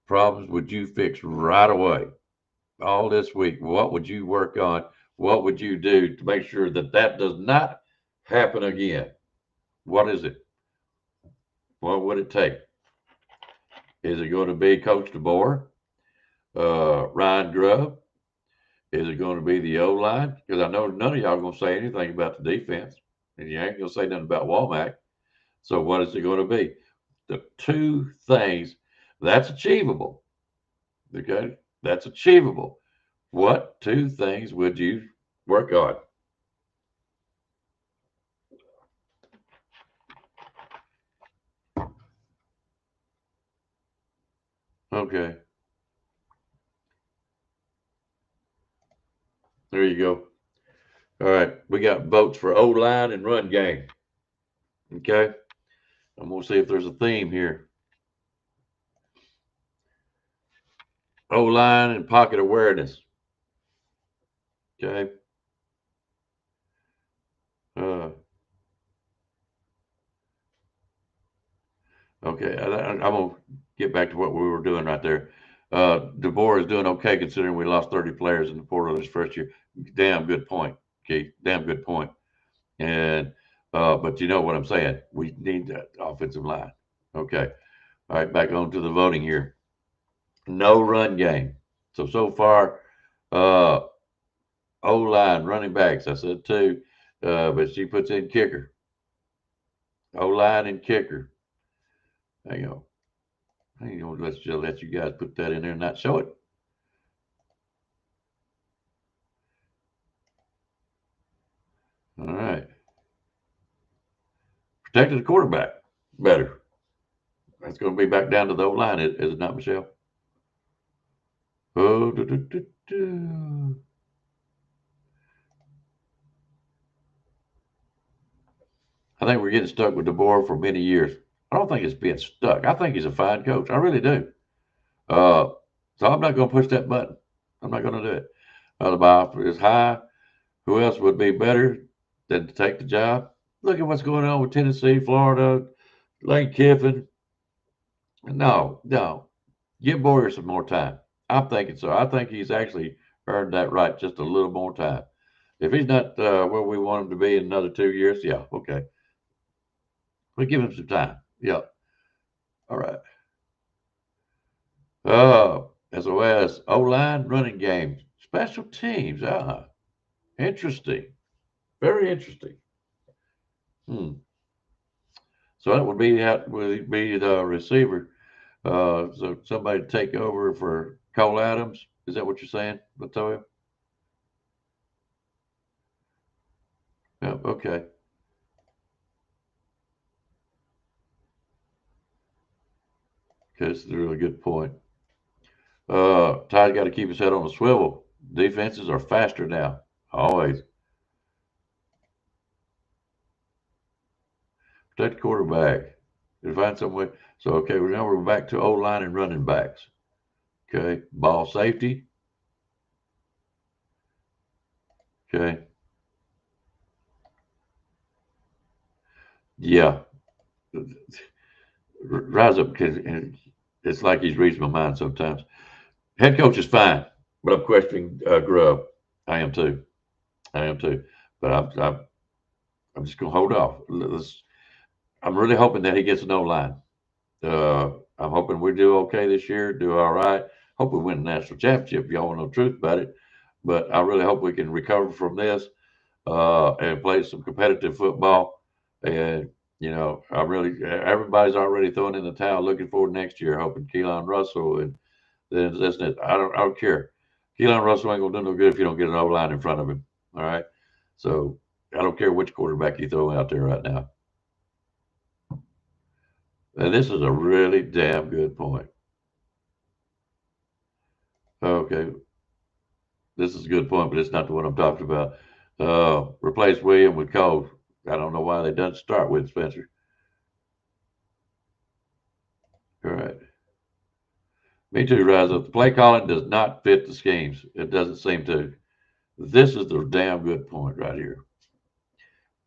problems would you fix right away? All this week, what would you work on? What would you do to make sure that that does not happen again? What is it? What would it take? Is it going to be Coach DeBoer, Ryan Grubb? Is it going to be the O line? Because I know none of y'all are going to say anything about the defense, and you ain't going to say nothing about Womack. So what is it going to be? The two things that's achievable. Okay, that's achievable. What two things would you work on? Okay, there you go. All right, we got votes for O line and run game. Okay, I'm gonna see if there's a theme here. O line and pocket awareness. Okay. Uh, Okay, I'm gonna get back to what we were doing right there. DeBoer is doing okay considering we lost 30 players in the portal his first year. Damn good point, Keith. Damn good point. And but you know what I'm saying? We need that offensive line. Okay. All right, back on to the voting here. No run game. So far, uh, O line, running backs. I said two, but she puts in kicker. O line and kicker. Hang on. Hang on. Let's just let you guys put that in there and not show it. All right. Protected the quarterback better. That's going to be back down to the O line, is it not, Michelle? Oh, I think we're getting stuck with DeBoer for many years. I don't think it's being stuck. I think he's a fine coach. I really do. So I'm not going to push that button. I'm not going to do it. The bar is high. Who else would be better than to take the job? Look at what's going on with Tennessee, Florida, Lane Kiffin. No. Give Boyer some more time. I'm thinking so. I think he's actually earned that right just a little more time. If he's not where we want him to be in another 2 years, yeah, okay. But give him some time. Yeah. All right. SOS, O-line, running game, special teams. Interesting. Very interesting. So that would be the receiver. So somebody take over for Cole Adams. Is that what you're saying, Latoya? Yeah, okay. Okay, this is a really good point. Ty's got to keep his head on the swivel. Defenses are faster now. Always. Protect the quarterback. To find some way. So, okay, now we're back to O-line and running backs. Okay, ball safety. Okay. Yeah. Rise up, because it's like he's reading my mind sometimes. Head coach is fine, but I'm questioning Grubb. I am too. But I'm just gonna hold off. I'm really hoping that he gets an O-line. I'm hoping we do okay this year, do all right. Hope we win the national championship. If y'all want to know the truth about it, but I really hope we can recover from this and play some competitive football. And everybody's already throwing in the towel, looking forward next year, hoping Keelan Russell and then isn't it? I don't care. Keelan Russell ain't gonna do no good if you don't get an O line in front of him. All right. So I don't care which quarterback you throw out there right now. And this is a really damn good point. Okay. This is a good point, but it's not the one I'm talking about. Replace William with Cole. I don't know why they doesn't start with Spencer. All right. Me too, Rise Up. The play calling does not fit the schemes. It doesn't seem to. This is the damn good point right here.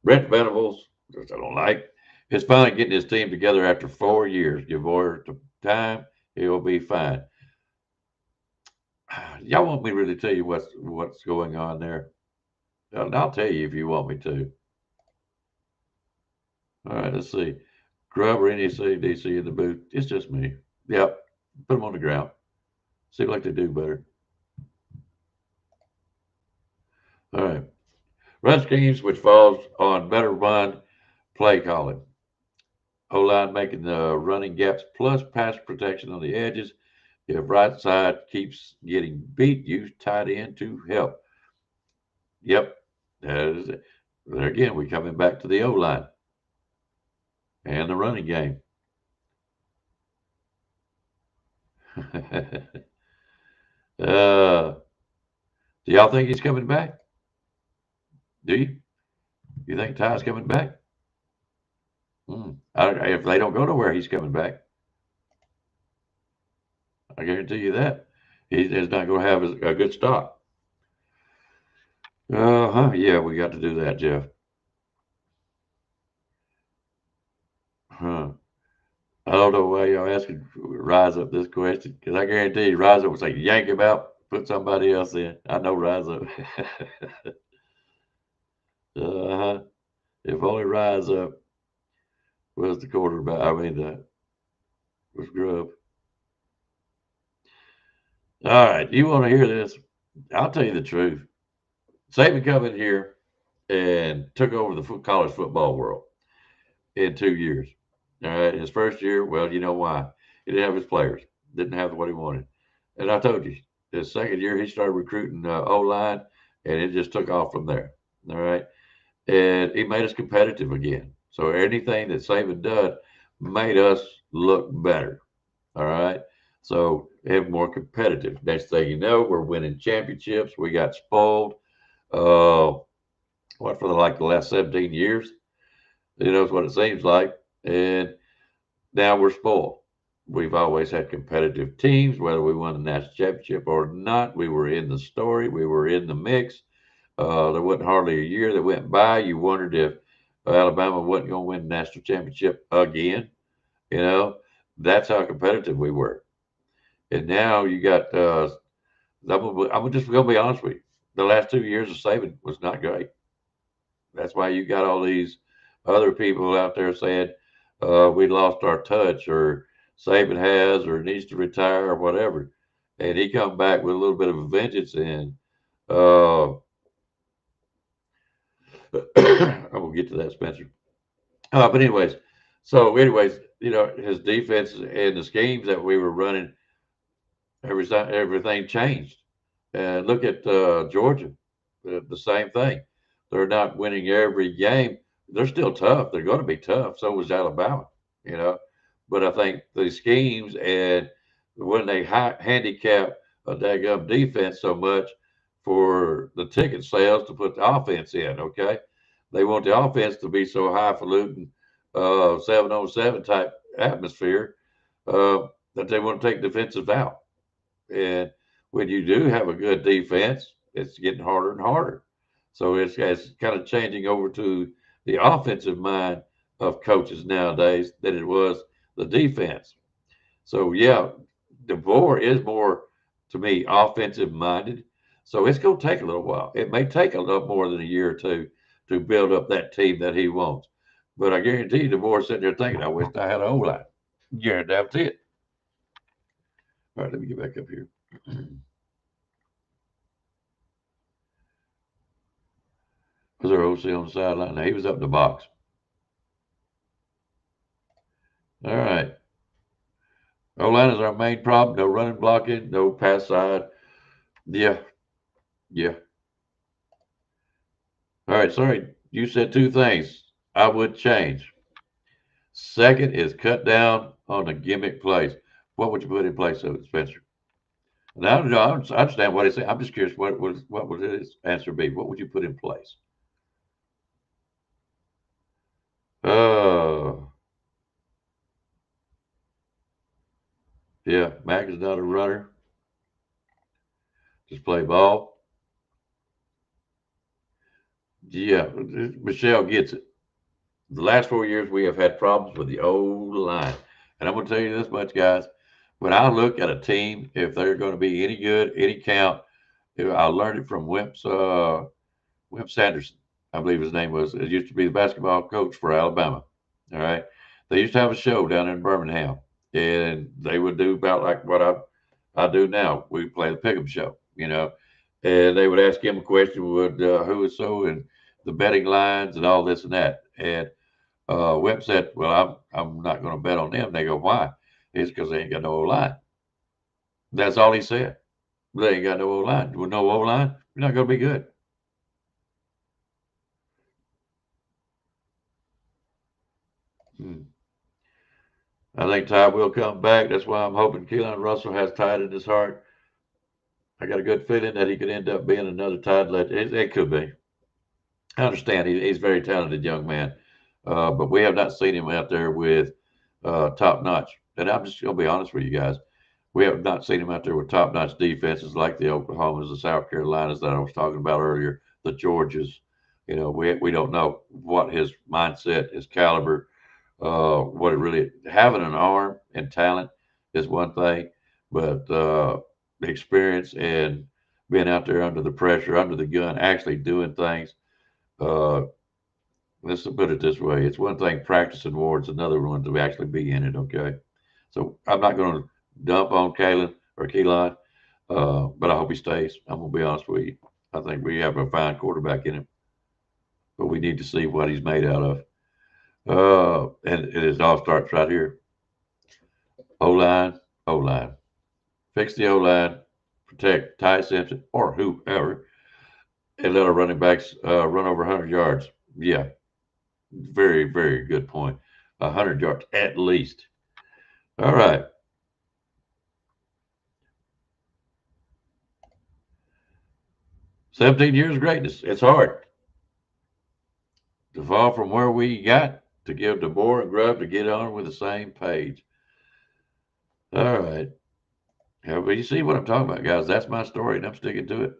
Brent Venables, which I don't like, is finally getting his team together after 4 years. Give Boyer time, he'll be fine. Y'all want me to really tell you what's going on there? I'll tell you if you want me to. All right, let's see. Grubb or NEC, DC in the booth. It's just me. Yep. Put them on the ground. See like they do better. All right. Run schemes, which falls on better run play calling. O-line making the running gaps plus pass protection on the edges. If right side keeps getting beat, use tight end to help. Yep. That is it. There again, we're coming back to the O-line and the running game. Do y'all think he's coming back? Do you? You think Ty's coming back? If they don't go nowhere, he's coming back. I guarantee you that. He's not going to have a good start. Yeah, we got to do that, Jeff. don't know why y'all asking Rise Up this question, because I guarantee you Rise Up was like, yank him out, put somebody else in. I know Rise Up. uh-huh. If only Rise Up was the quarterback. I mean, was Grub. All right, you want to hear this? I'll tell you the truth. Saban come in here and took over the college football world in 2 years. All right, his first year, well, you know why? He didn't have his players, didn't have what he wanted. And I told you, his second year, he started recruiting O-line, and it just took off from there. All right, and he made us competitive again. So anything that Saban done made us look better. All right. So and more competitive. Next thing you know, we're winning championships. We got spoiled. What for the last 17 years? You know, it's what it seems like. And now we're spoiled. We've always had competitive teams, whether we won the national championship or not. We were in the story. We were in the mix. There wasn't hardly a year that went by. You wondered if Alabama wasn't going to win the national championship again. You know, that's how competitive we were. And now you got, I'm just going to be honest with you. The last 2 years of Saban was not great. That's why you got all these other people out there saying we lost our touch or Saban has or needs to retire or whatever. And he come back with a little bit of a vengeance and I'm going to get to that, Spencer. But anyways, you know, his defense and the schemes that we were running, everything changed. And look at Georgia, the same thing. They're not winning every game. They're still tough. They're going to be tough. So was Alabama, you know. But I think the schemes and when they handicap a daggum defense so much for the ticket sales to put the offense in, okay? They want the offense to be so highfalutin, 7-on-7 type atmosphere that they want to take defensive out. And when you do have a good defense, it's getting harder and harder. So it's kind of changing over to the offensive mind of coaches nowadays than it was the defense. So, yeah, DeVore is more, to me, offensive minded. So it's going to take a little while. It may take a little more than a year or two to build up that team that he wants. But I guarantee you, DeVore's sitting there thinking, I wish I had an O-line. Guarantee that's it. All right, let me get back up here. Was our OC on the sideline? Now, he was up in the box. All right. O-line is our main problem. No running blocking, no pass side. Yeah. All right, sorry. You said two things I would change. Second is cut down on the gimmick plays. What would you put in place of it, Spencer? Now, I understand what he's saying. I'm just curious, what would his answer be? What would you put in place? Yeah, Mac is not a runner. Just play ball. Yeah, Michelle gets it. The last 4 years, we have had problems with the O-line. And I'm going to tell you this much, guys. When I look at a team, if they're going to be any good, any count, I learned it from Wimp Sanderson, I believe his name was. It used to be the basketball coach for Alabama. All right. They used to have a show down in Birmingham, and they would do about like what I do now. We play the Pickem show, you know, and they would ask him a question, who is so, and the betting lines and all this and that. And Wimp said, well, I'm not going to bet on them. They go, why? It's because they ain't got no O-line. That's all he said. They ain't got no O-line. With no O-line, you're not going to be good. I think Ty will come back. That's why I'm hoping Keelan Russell has Ty in his heart. I got a good feeling that he could end up being another Ty legend. It could be. I understand he's a very talented young man, but we have not seen him out there with top notch. And I'm just going to be honest with you guys. We have not seen him out there with top notch defenses like the Oklahomas, the South Carolinas that I was talking about earlier, the Georgias. You know, we don't know what his mindset, his caliber, what it really having an arm and talent is one thing, but experience and being out there under the pressure, under the gun, actually doing things. Uh, let's put it this way: it's one thing practicing war; it's another one to actually be in it. Okay, so I'm not going to dump on Kalen or Keelan, but I hope he stays. I'm going to be honest with you. I think we have a fine quarterback in him, but we need to see what he's made out of. And it all starts right here. O line, O line. Fix the O line, protect Ty Simpson or whoever, and let our running backs run over 100 yards. Yeah, very, very good point. 100 yards at least. All right. "17 years of greatness. It's hard to fall from where we got to give DeBoer and Grubb to get on with the same page." All right. Yeah, but you see what I'm talking about, guys. That's my story, and I'm sticking to it.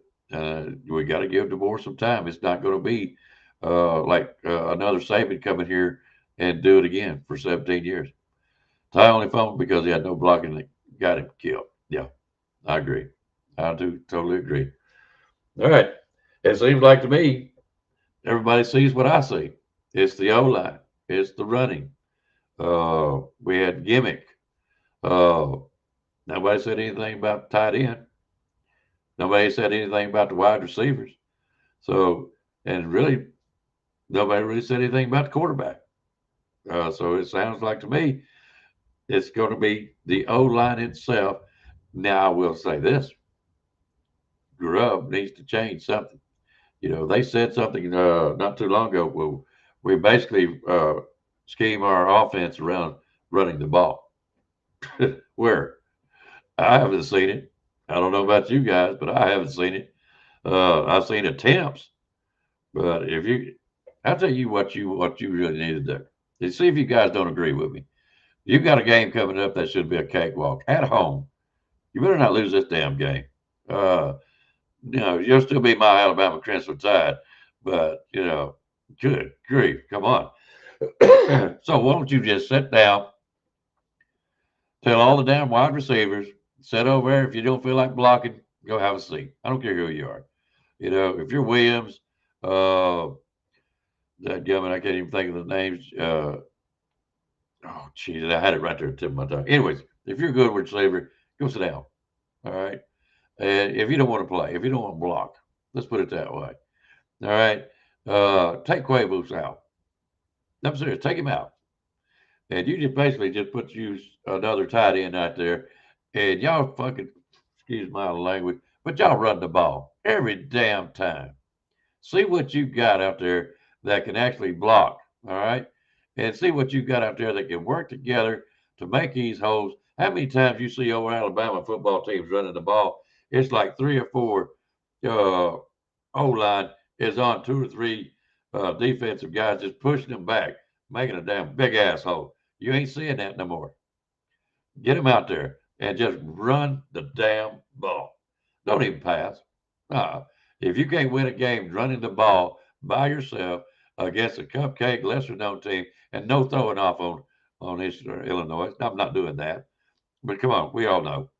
We got to give DeBoer some time. It's not going to be like another Saban coming here and do it again for 17 years. Ty only fumbled because he had no blocking that got him killed. Yeah, I agree. I do totally agree. All right. It seems like to me, everybody sees what I see. It's the O line, it's the running. We had gimmick. Uh, Nobody said anything about the tight end. Nobody said anything about the wide receivers. So, and really, nobody really said anything about the quarterback. So it sounds like to me it's going to be the O line itself. Now, I will say this: Grubb needs to change something. You know, they said something not too long ago. Well, we basically scheme our offense around running the ball. Where I haven't seen it. I don't know about you guys, but I haven't seen it. I've seen attempts, but if you, I'll tell you what you really need to do. Is see if you guys don't agree with me. You've got a game coming up that should be a cakewalk at home. You better not lose this damn game. Uh, you'll still be my Alabama Crimson Tide, but good grief, come on. So why don't you just sit down, tell all the damn wide receivers, sit over there. If you don't feel like blocking, go have a seat. I don't care who you are. If you're Williams, that guy, I can't even think of the names. Oh, jeez, I had it right there at the tip of my tongue. Anyways, if you're a good receiver, go sit down. All right. And if you don't want to play, if you don't want to block, let's put it that way. All right. Take Quavos out. I'm serious. Take him out. And you just basically just use another tight end out there. And y'all fucking, excuse my language, but y'all run the ball every damn time. See what you got out there that can actually block. All right. And see what you got out there that can work together to make these holes. How many times you see over Alabama football teams running the ball? It's like 3 or 4 O-line is on 2 or 3 defensive guys just pushing them back, making a damn big asshole. You ain't seeing that no more. Get them out there and just run the damn ball. Don't even pass. If you can't win a game running the ball by yourself against a cupcake, lesser known team, and no throwing off on Illinois, I'm not doing that. But come on, we all know.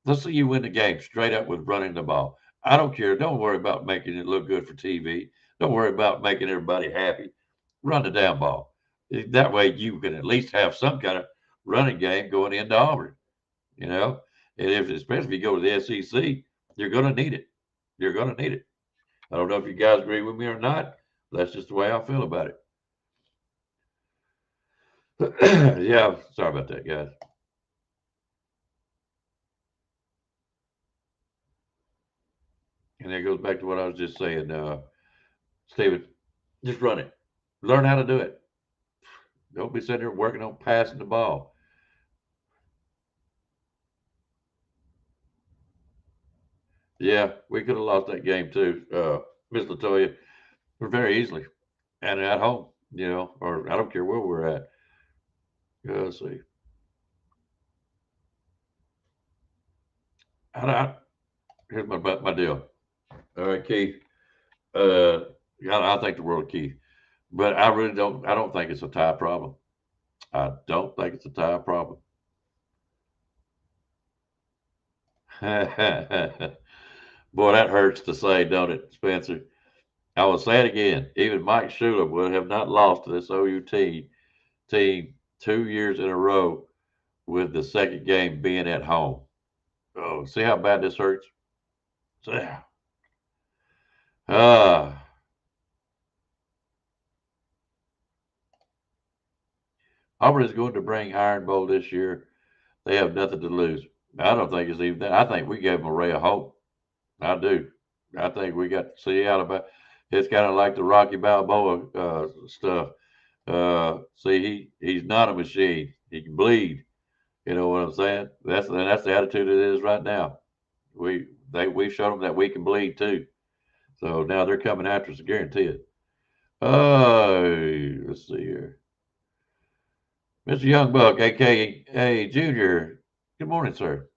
Let's see you win the game straight up with running the ball. I don't care. Don't worry about making it look good for TV. Don't worry about making everybody happy. Run the damn ball. That way you can at least have some kind of running game going into Auburn. And especially if you go to the SEC, you're going to need it. You're going to need it. I don't know if you guys agree with me or not. That's just the way I feel about it. Yeah, sorry about that, guys. And that goes back to what I was just saying, Steven. Just run it. Learn how to do it. Don't be sitting there working on passing the ball. Yeah, we could have lost that game too, Miss Latoya, very easily, and at home, or I don't care where we're at. Let's see. Here's my deal. All right, Keith. I think the world of Keith, But I really don't. I don't think it's a tie problem. I don't think it's a tie problem. Boy, that hurts to say, don't it, Spencer? I will say it again. Even Mike Shula would have not lost to this OUT team 2 years in a row with the second game being at home. Oh, see how bad this hurts? Yeah. Ah, Auburn is going to bring Iron Bowl this year. They have nothing to lose. I don't think it's even that. I think we gave them a ray of hope. I do. I think we got to see out about. It's kind of like the Rocky Balboa stuff. He's not a machine. He can bleed. You know what I'm saying? That's the attitude it is right now. We showed them that we can bleed too. So now they're coming after us, I guarantee it. Let's see here. Mr. Youngbuck, aka Junior. Good morning, sir.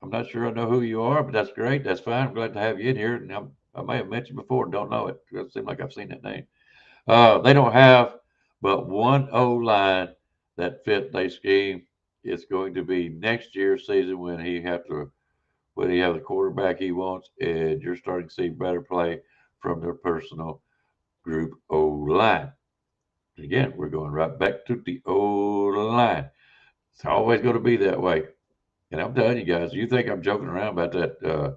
I'm not sure I know who you are, but that's great. That's fine. I'm glad to have you in here. And I may have mentioned before, don't know it. It seems like I've seen that name. They don't have but one O line that fit their scheme. It's going to be next year's season when he have the quarterback he wants, and you're starting to see better play from their personal group O line. Again, we're going right back to the O line. It's always going to be that way. And I'm telling you guys, you think I'm joking around about that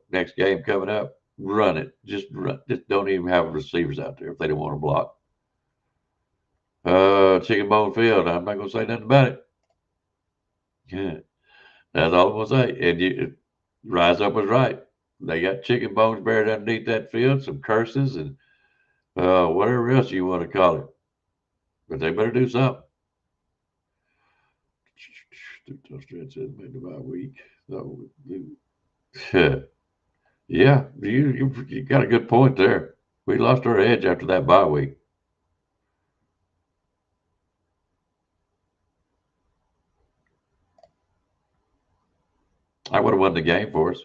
next game coming up? Run it. Just run. Just don't even have receivers out there if they don't want to block. Chicken Bone Field. I'm not going to say nothing about it. Yeah, that's all I'm going to say. And Rise Up was right. They got chicken bones buried underneath that field, some curses, and whatever else you want to call it. But they better do something. Made the bye week. So, yeah, you got a good point there. We lost our edge after that bye week. I would have won the game for us.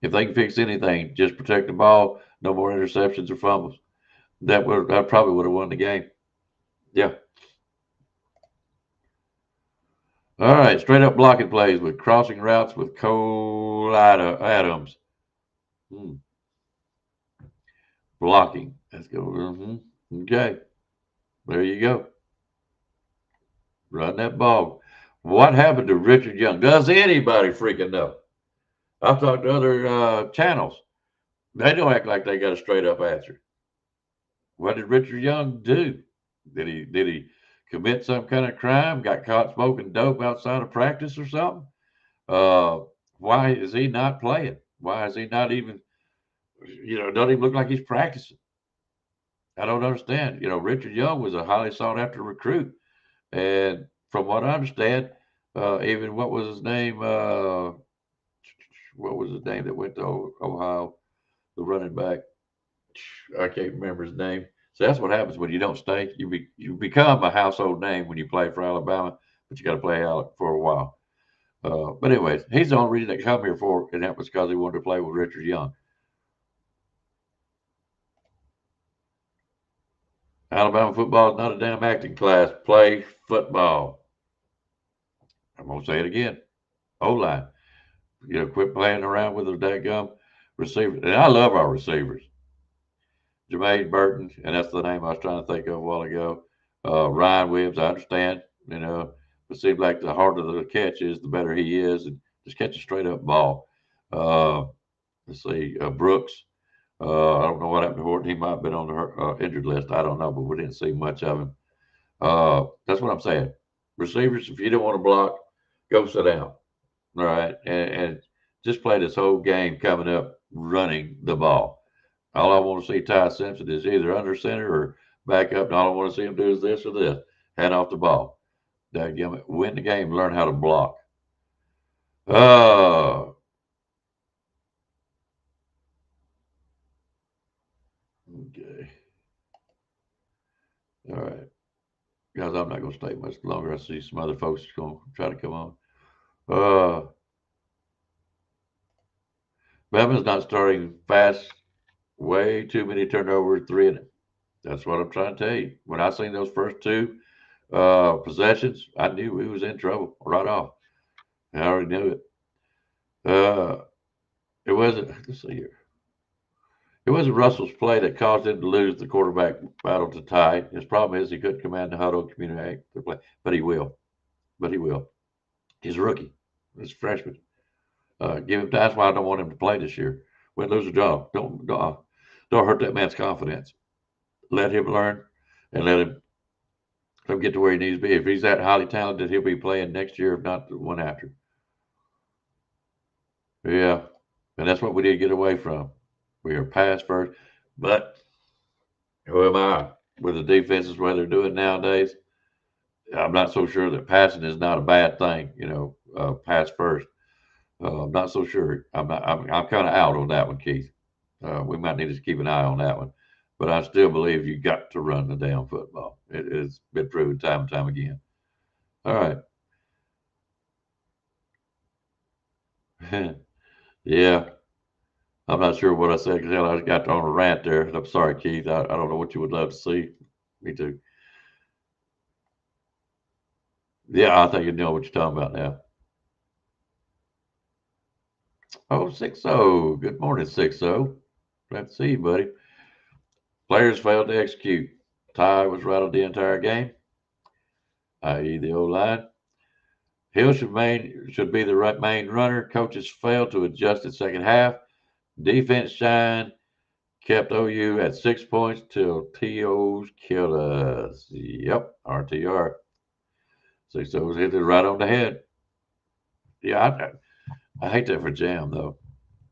If they can fix anything, just protect the ball, no more interceptions or fumbles. I probably would have won the game. Yeah. All right, straight up blocking plays with crossing routes with Cole Adams. Blocking. Let's go. Okay. There you go. Run that ball. What happened to Richard Young? Does anybody freaking know? I've talked to other channels. They don't act like they got a straight up answer. What did Richard Young do? Did he commit some kind of crime? Got caught smoking dope outside of practice or something? Why is he not playing? Why is he not even? Doesn't even look like he's practicing. I don't understand. Richard Young was a highly sought after recruit, and from what I understand, even what was his name? What was his name that went to Ohio? The running back. I can't remember his name. So that's what happens when you don't stay. You become a household name when you play for Alabama, but you got to play out for a while. But anyways, he's the only reason they come here for, and that was because he wanted to play with Richard Young. Alabama football is not a damn acting class. Play football. I'm gonna say it again. O-line. Quit playing around with the daggum receivers. And I love our receivers. Jermaine Burton, and that's the name I was trying to think of a while ago. Ryan Williams, I understand. It seems like the harder the catch is, the better he is, and just catch a straight up ball. Let's see, Brooks. I don't know what happened to Horton. He might have been on the injured list. I don't know, but we didn't see much of him. That's what I'm saying. Receivers, if you don't want to block, go sit down. All right, and just play this whole game coming up running the ball. All I want to see Ty Simpson is either under center or back up, and all I want to see him do is this or this. Hand off the ball. Win the game, learn how to block. Okay. All right. Guys, I'm not going to stay much longer. I see some other folks going to try to come on. Bama's not starting fast. Way too many turnovers, 3 That's what I'm trying to tell you. When I seen those first two possessions, I knew we was in trouble right off. I already knew it. Uh, it wasn't. Let's see here. It wasn't Russell's play that caused him to lose the quarterback battle to tie. His problem is he couldn't command the huddle and communicate the play, but he will. But he will. He's a rookie. He's a freshman. Give him. That's why I don't want him to play this year. Win, lose, or draw. Don't hurt that man's confidence. Let him learn, and let him get to where he needs to be. If he's that highly talented, he'll be playing next year, if not the one after. Yeah, and that's what we need to get away from. We are pass first, but who am I with the defenses where they're doing nowadays? I'm not so sure that passing is not a bad thing. Pass first. I'm not so sure. I'm kind of out on that one, Keith. We might need to keep an eye on that one, but I still believe you got to run the damn football. It's been proven time and time again. All right. Yeah, I'm not sure what I said because I got on a rant there. I'm sorry, Keith. I don't know what you would love to see. Me too. Yeah, I think you know what you're talking about now. Oh, 6-0. Good morning, 6-0. Glad to see you, buddy. Players failed to execute. Ty was rattled the entire game, i.e. the O-line. Hill should be the main runner. Coaches failed to adjust at second half. Defense shined. Kept OU at 6 points till TOs killed us. Yep, RTR. 6-0 hit it right on the head. Yeah, I hate that for Jam though.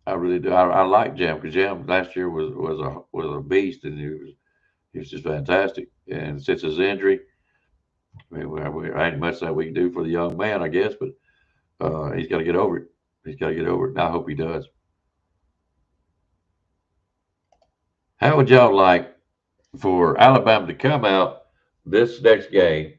I really do. I like Jam because Jam last year was a beast and he was just fantastic. And since his injury, I mean, we ain't much that we can do for the young man, I guess, but he's got to get over it. He's got to get over it. And I hope he does. How would y'all like for Alabama to come out this next game,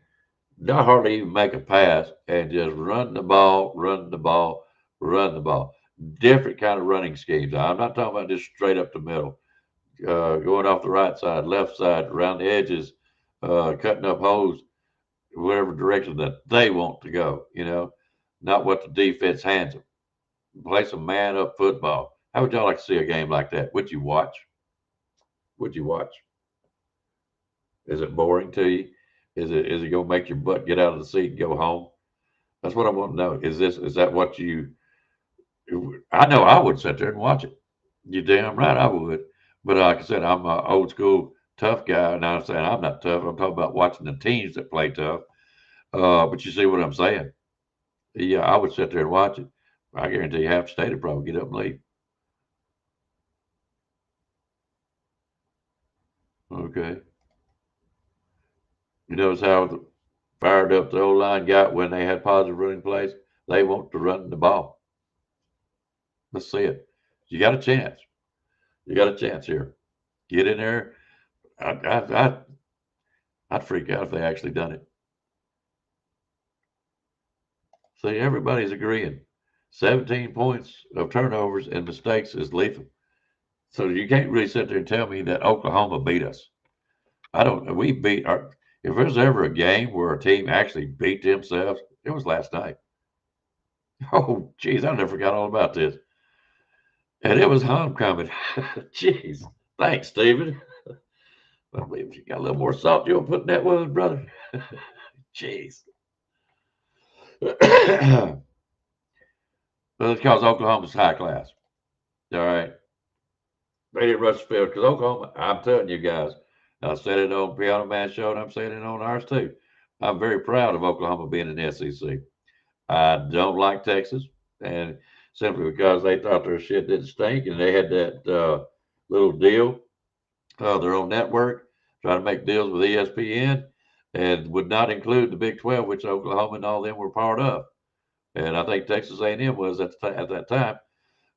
not hardly even make a pass, and just run the ball, run the ball, run the ball? Different kind of running schemes. I'm not talking about just straight up the middle, going off the right side, left side, around the edges, cutting up holes, whatever direction that they want to go, not what the defense hands them. Play some man up football. How would y'all like to see a game like that? Would you watch? Would you watch? Is it boring to you? Is it gonna make your butt get out of the seat and go home? That's what I want to know. Is that what you? I know I would sit there and watch it. You damn right I would. But like I said, I'm an old school tough guy, and I'm saying I'm not tough. I'm talking about watching the teams that play tough. But you see what I'm saying? Yeah, I would sit there and watch it. I guarantee you half the state would probably get up and leave. Okay. You notice how fired up the O-line got when they had positive running plays? They want to run the ball. Let's see it. You got a chance. You got a chance here. Get in there. I'd freak out if they actually done it. See, everybody's agreeing. 17 points of turnovers and mistakes is lethal. So you can't really sit there and tell me that Oklahoma beat us. I don't. We beat our. If there's ever a game where a team actually beat themselves, it was last night. Oh, geez, I never forgot all about this. And it was homecoming. Jeez. Thanks, Stephen. I believe if you got a little more salt, you'll put in that wound, brother. Jeez. Well, it's because Oklahoma's high class. All right. They didn't rush the field because Oklahoma, I'm telling you guys, I said it on Piano Man Show, and I'm saying it on ours too. I'm very proud of Oklahoma being in the SEC. I don't like Texas, and simply because they thought their shit didn't stink, and they had that little deal, their own network, trying to make deals with ESPN, and would not include the Big 12, which Oklahoma and all them were part of. And I think Texas A&M was at that time.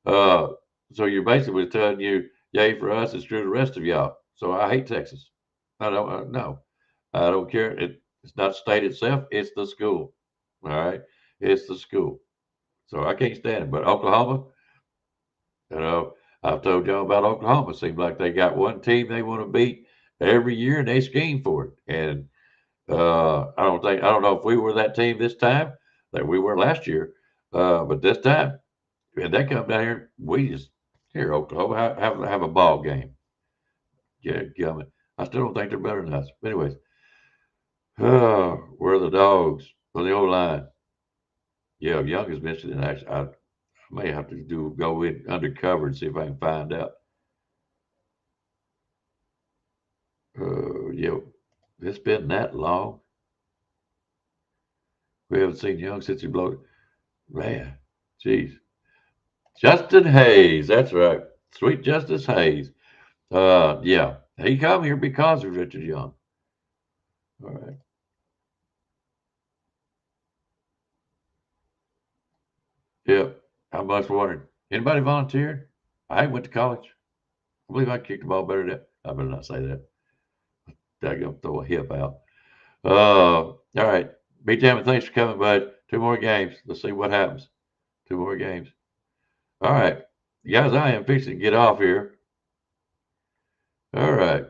So you're basically telling you, yay for us and screw the rest of y'all. So I hate Texas. I don't no. I don't care. It's not the state itself. It's the school. All right. It's the school. So I can't stand it. But Oklahoma, I've told y'all about Oklahoma. Seems like they got one team they want to beat every year, and they scheme for it. And I don't know if we were that team this time that we were last year, but this time, and they come down here, we just here Oklahoma have a ball game. Yeah, gummit. I still don't think they're better than us. But anyways, where are the dogs on the O line? Yeah, Young is missing in action. I may have to go in undercover and see if I can find out. Yeah, it's been that long. We haven't seen Young since he blew it. Man, jeez. Justin Hayes, that's right. Sweet Justice Hayes. Yeah, he come here because of Richard Young. All right. Yep. I must wondered. Anybody volunteered? I went to college. I believe I kicked the ball better than I better not say that. I'm gonna throw a hip out. All right. B-Tam, thanks for coming, bud. 2 more games. Let's see what happens. 2 more games. All right. Guys, I am fixing to get off here. All right.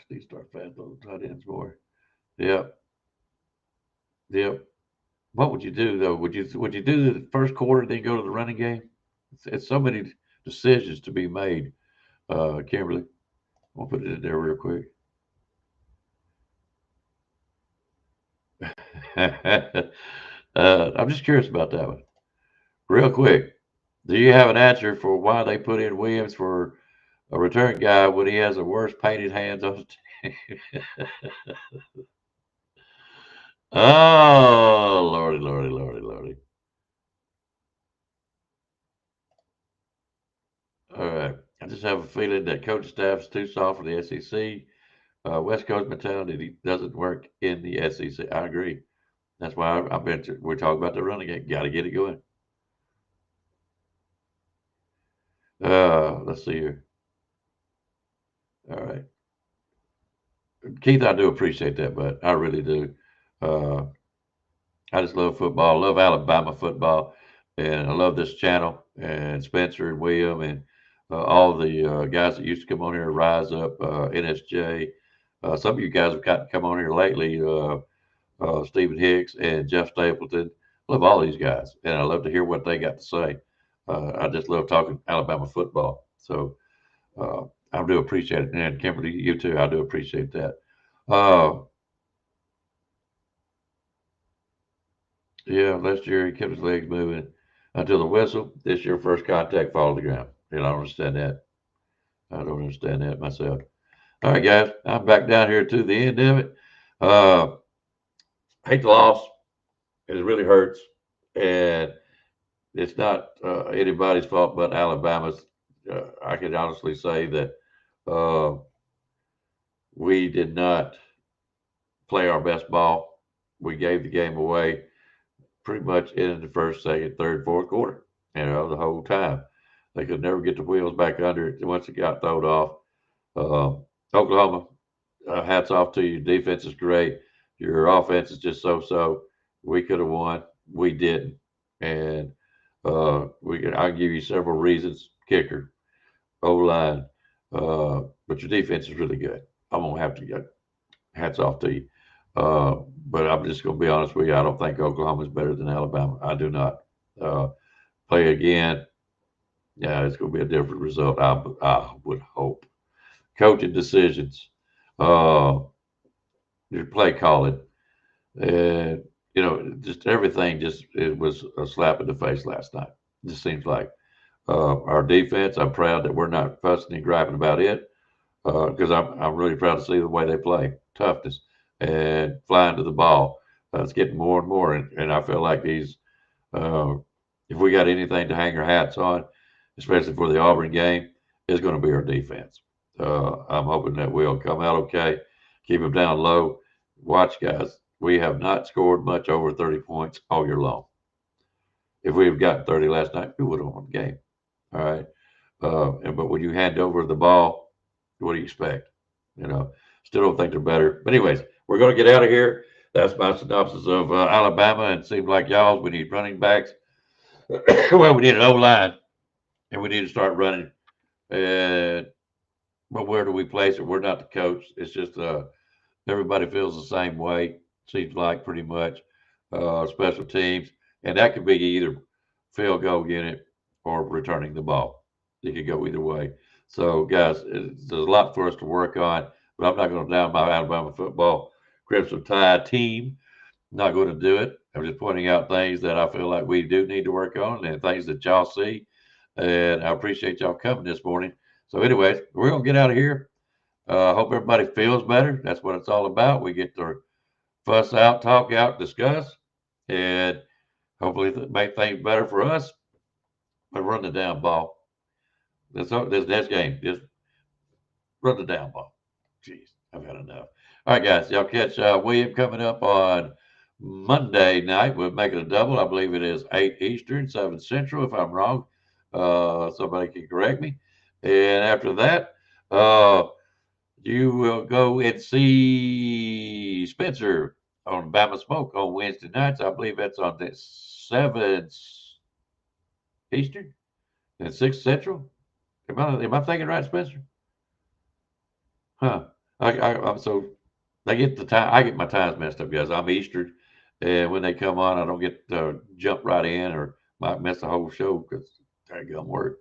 Need to start fast on the tight ends more. Yep. Yep. What would you do though? Would you do the first quarter then go to the running game? It's so many decisions to be made. Kimberly, I'll put it in there real quick. I'm just curious about that one. Real quick, do you have an answer for why they put in Williams for a return guy when he has the worst painted hands on the team? Oh, Lordy, Lordy, Lordy, Lordy. All right. I just have a feeling that coach staff is too soft for the SEC. West Coast mentality doesn't work in the SEC. I agree. That's why we're talking about the running game. Got to get it going. Let's see here. All right. Keith, I do appreciate that, but I really do. I just love football. I love Alabama football, and I love this channel and Spencer and William and all the guys that used to come on here, Rise Up, NSJ. Some of you guys have got to come on here lately. Stephen Hicks and Jeff Stapleton. Love all these guys, and I love to hear what they got to say. I just love talking Alabama football. So I do appreciate it. And Kimberly, you too. I do appreciate that. Yeah, last year he kept his legs moving until the whistle. This year, first contact, fall to the ground. And I don't understand that. I don't understand that myself. All right, guys, I'm back down here to the end of it. Hate the loss. It really hurts. And it's not anybody's fault but Alabama's. I can honestly say that we did not play our best ball. We gave the game away pretty much in the first, second, third, fourth quarter, the whole time. They could never get the wheels back under it once it got thrown off. Oklahoma, hats off to you. Defense is great. Your offense is just so-so. We could have won. We didn't. And I'll give you several reasons. Kicker, O-line, but your defense is really good. I'm going to have to get hats off to you. But I'm just going to be honest with you. I don't think Oklahoma is better than Alabama. I do not. Play again. Yeah, it's going to be a different result. I would hope. Coaching decisions, your play calling, and just everything. It was a slap in the face last night. It just seems like our defense. I'm proud that we're not fussing and griping about it because I'm really proud to see the way they play, toughness and flying to the ball. It's getting more and more, and I feel like these. If we got anything to hang our hats on, especially for the Auburn game, it's going to be our defense. I'm hoping that we'll come out okay, keep them down low. Watch, guys, we have not scored much over 30 points all year long. If we had gotten 30 last night, we would have won the game. All right. But when you hand over the ball, what do you expect? Still don't think they're better. But anyways, we're going to get out of here. That's my synopsis of Alabama. And it seems like y'all, we need running backs. Well, we need an O-line, and we need to start running. And But where do we place it? We're not the coach. It's just everybody feels the same way. Seems like pretty much special teams, and that could be either field goal unit or returning the ball. It could go either way. So, guys, there's a lot for us to work on. But I'm not going to down my Alabama football Crimson Tide team. I'm not going to do it. I'm just pointing out things that I feel like we do need to work on and things that y'all see. And I appreciate y'all coming this morning. So, anyways, we're going to get out of here. Hope everybody feels better. That's what it's all about. We get to fuss out, talk out, discuss, and hopefully make things better for us. But run the down ball. This next game. Just run the down ball. Jeez, I've had enough. All right, guys. Y'all catch William coming up on Monday night. We'll make it a double. I believe it is 8 Eastern, 7 Central, if I'm wrong. Somebody can correct me. And after that, you will go and see Spencer on BAMA Sports on Wednesday nights. I believe that's on the 7 Eastern and 6 Central. Am I thinking right, Spencer? Huh. I'm so they get the time. I get my times messed up, guys. I'm Eastern, and when they come on, I don't get to jump right in, or might miss the whole show because I got work.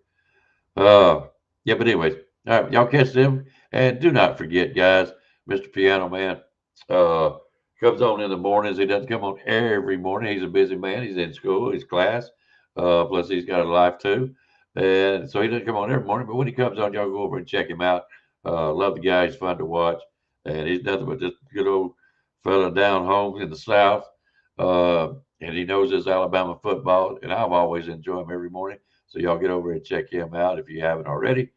Yeah, but anyways, all right, y'all catch them, and do not forget, guys. Mr. Piano Man comes on in the mornings. He doesn't come on every morning. He's a busy man. He's in school, his class. Plus, he's got a life too, and so he doesn't come on every morning. But when he comes on, y'all go over and check him out. Love the guy. He's fun to watch. And he's nothing but just good old fella down home in the South. And he knows his Alabama football. And I've always enjoyed him every morning. So y'all get over and check him out if you haven't already.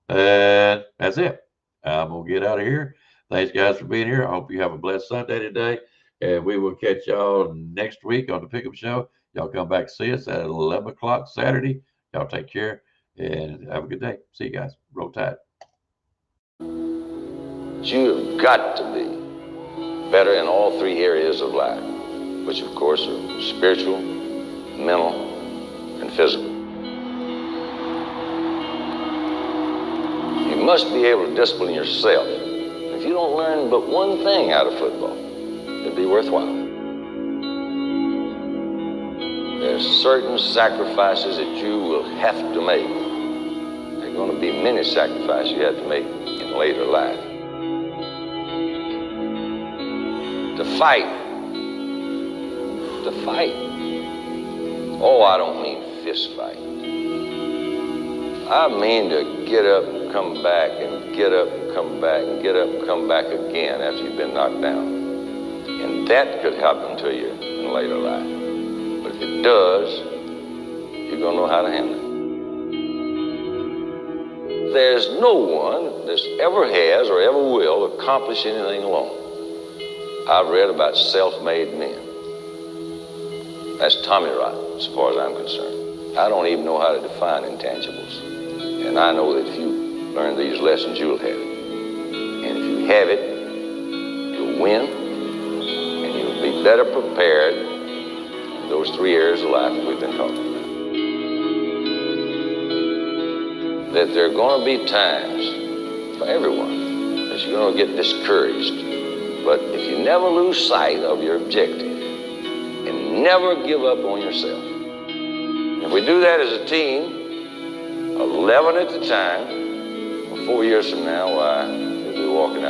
And that's it. I'm going to get out of here. Thanks, guys, for being here. I hope you have a blessed Sunday today. And we will catch y'all next week on the Pickem Show. Y'all come back to see us at 11 o'clock Saturday. Y'all take care and have a good day. See you guys. Roll Tide. You have got to be better in all 3 areas of life, which of course are spiritual, mental, and physical. You must be able to discipline yourself. If you don't learn but one thing out of football, it'd be worthwhile. There's certain sacrifices that you will have to make. There are going to be many sacrifices you have to make in later life. To fight. Oh, I don't mean fist fight. I mean to get up and come back and get up and come back and get up and come back again after you've been knocked down. And that could happen to you in later life. But if it does, you're going to know how to handle it. There's no one that ever has or ever will accomplish anything alone. I've read about self-made men. That's Tommy Rot, as far as I'm concerned. I don't even know how to define intangibles. And I know that if you learn these lessons, you'll have it. And if you have it, you'll win, and you'll be better prepared in those 3 areas of life that we've been talking about. That there are going to be times for everyone that you're going to get discouraged. But if you never lose sight of your objective and never give up on yourself, if we do that as a team, 11 at a time, 4 years from now, why, we'll be walking out.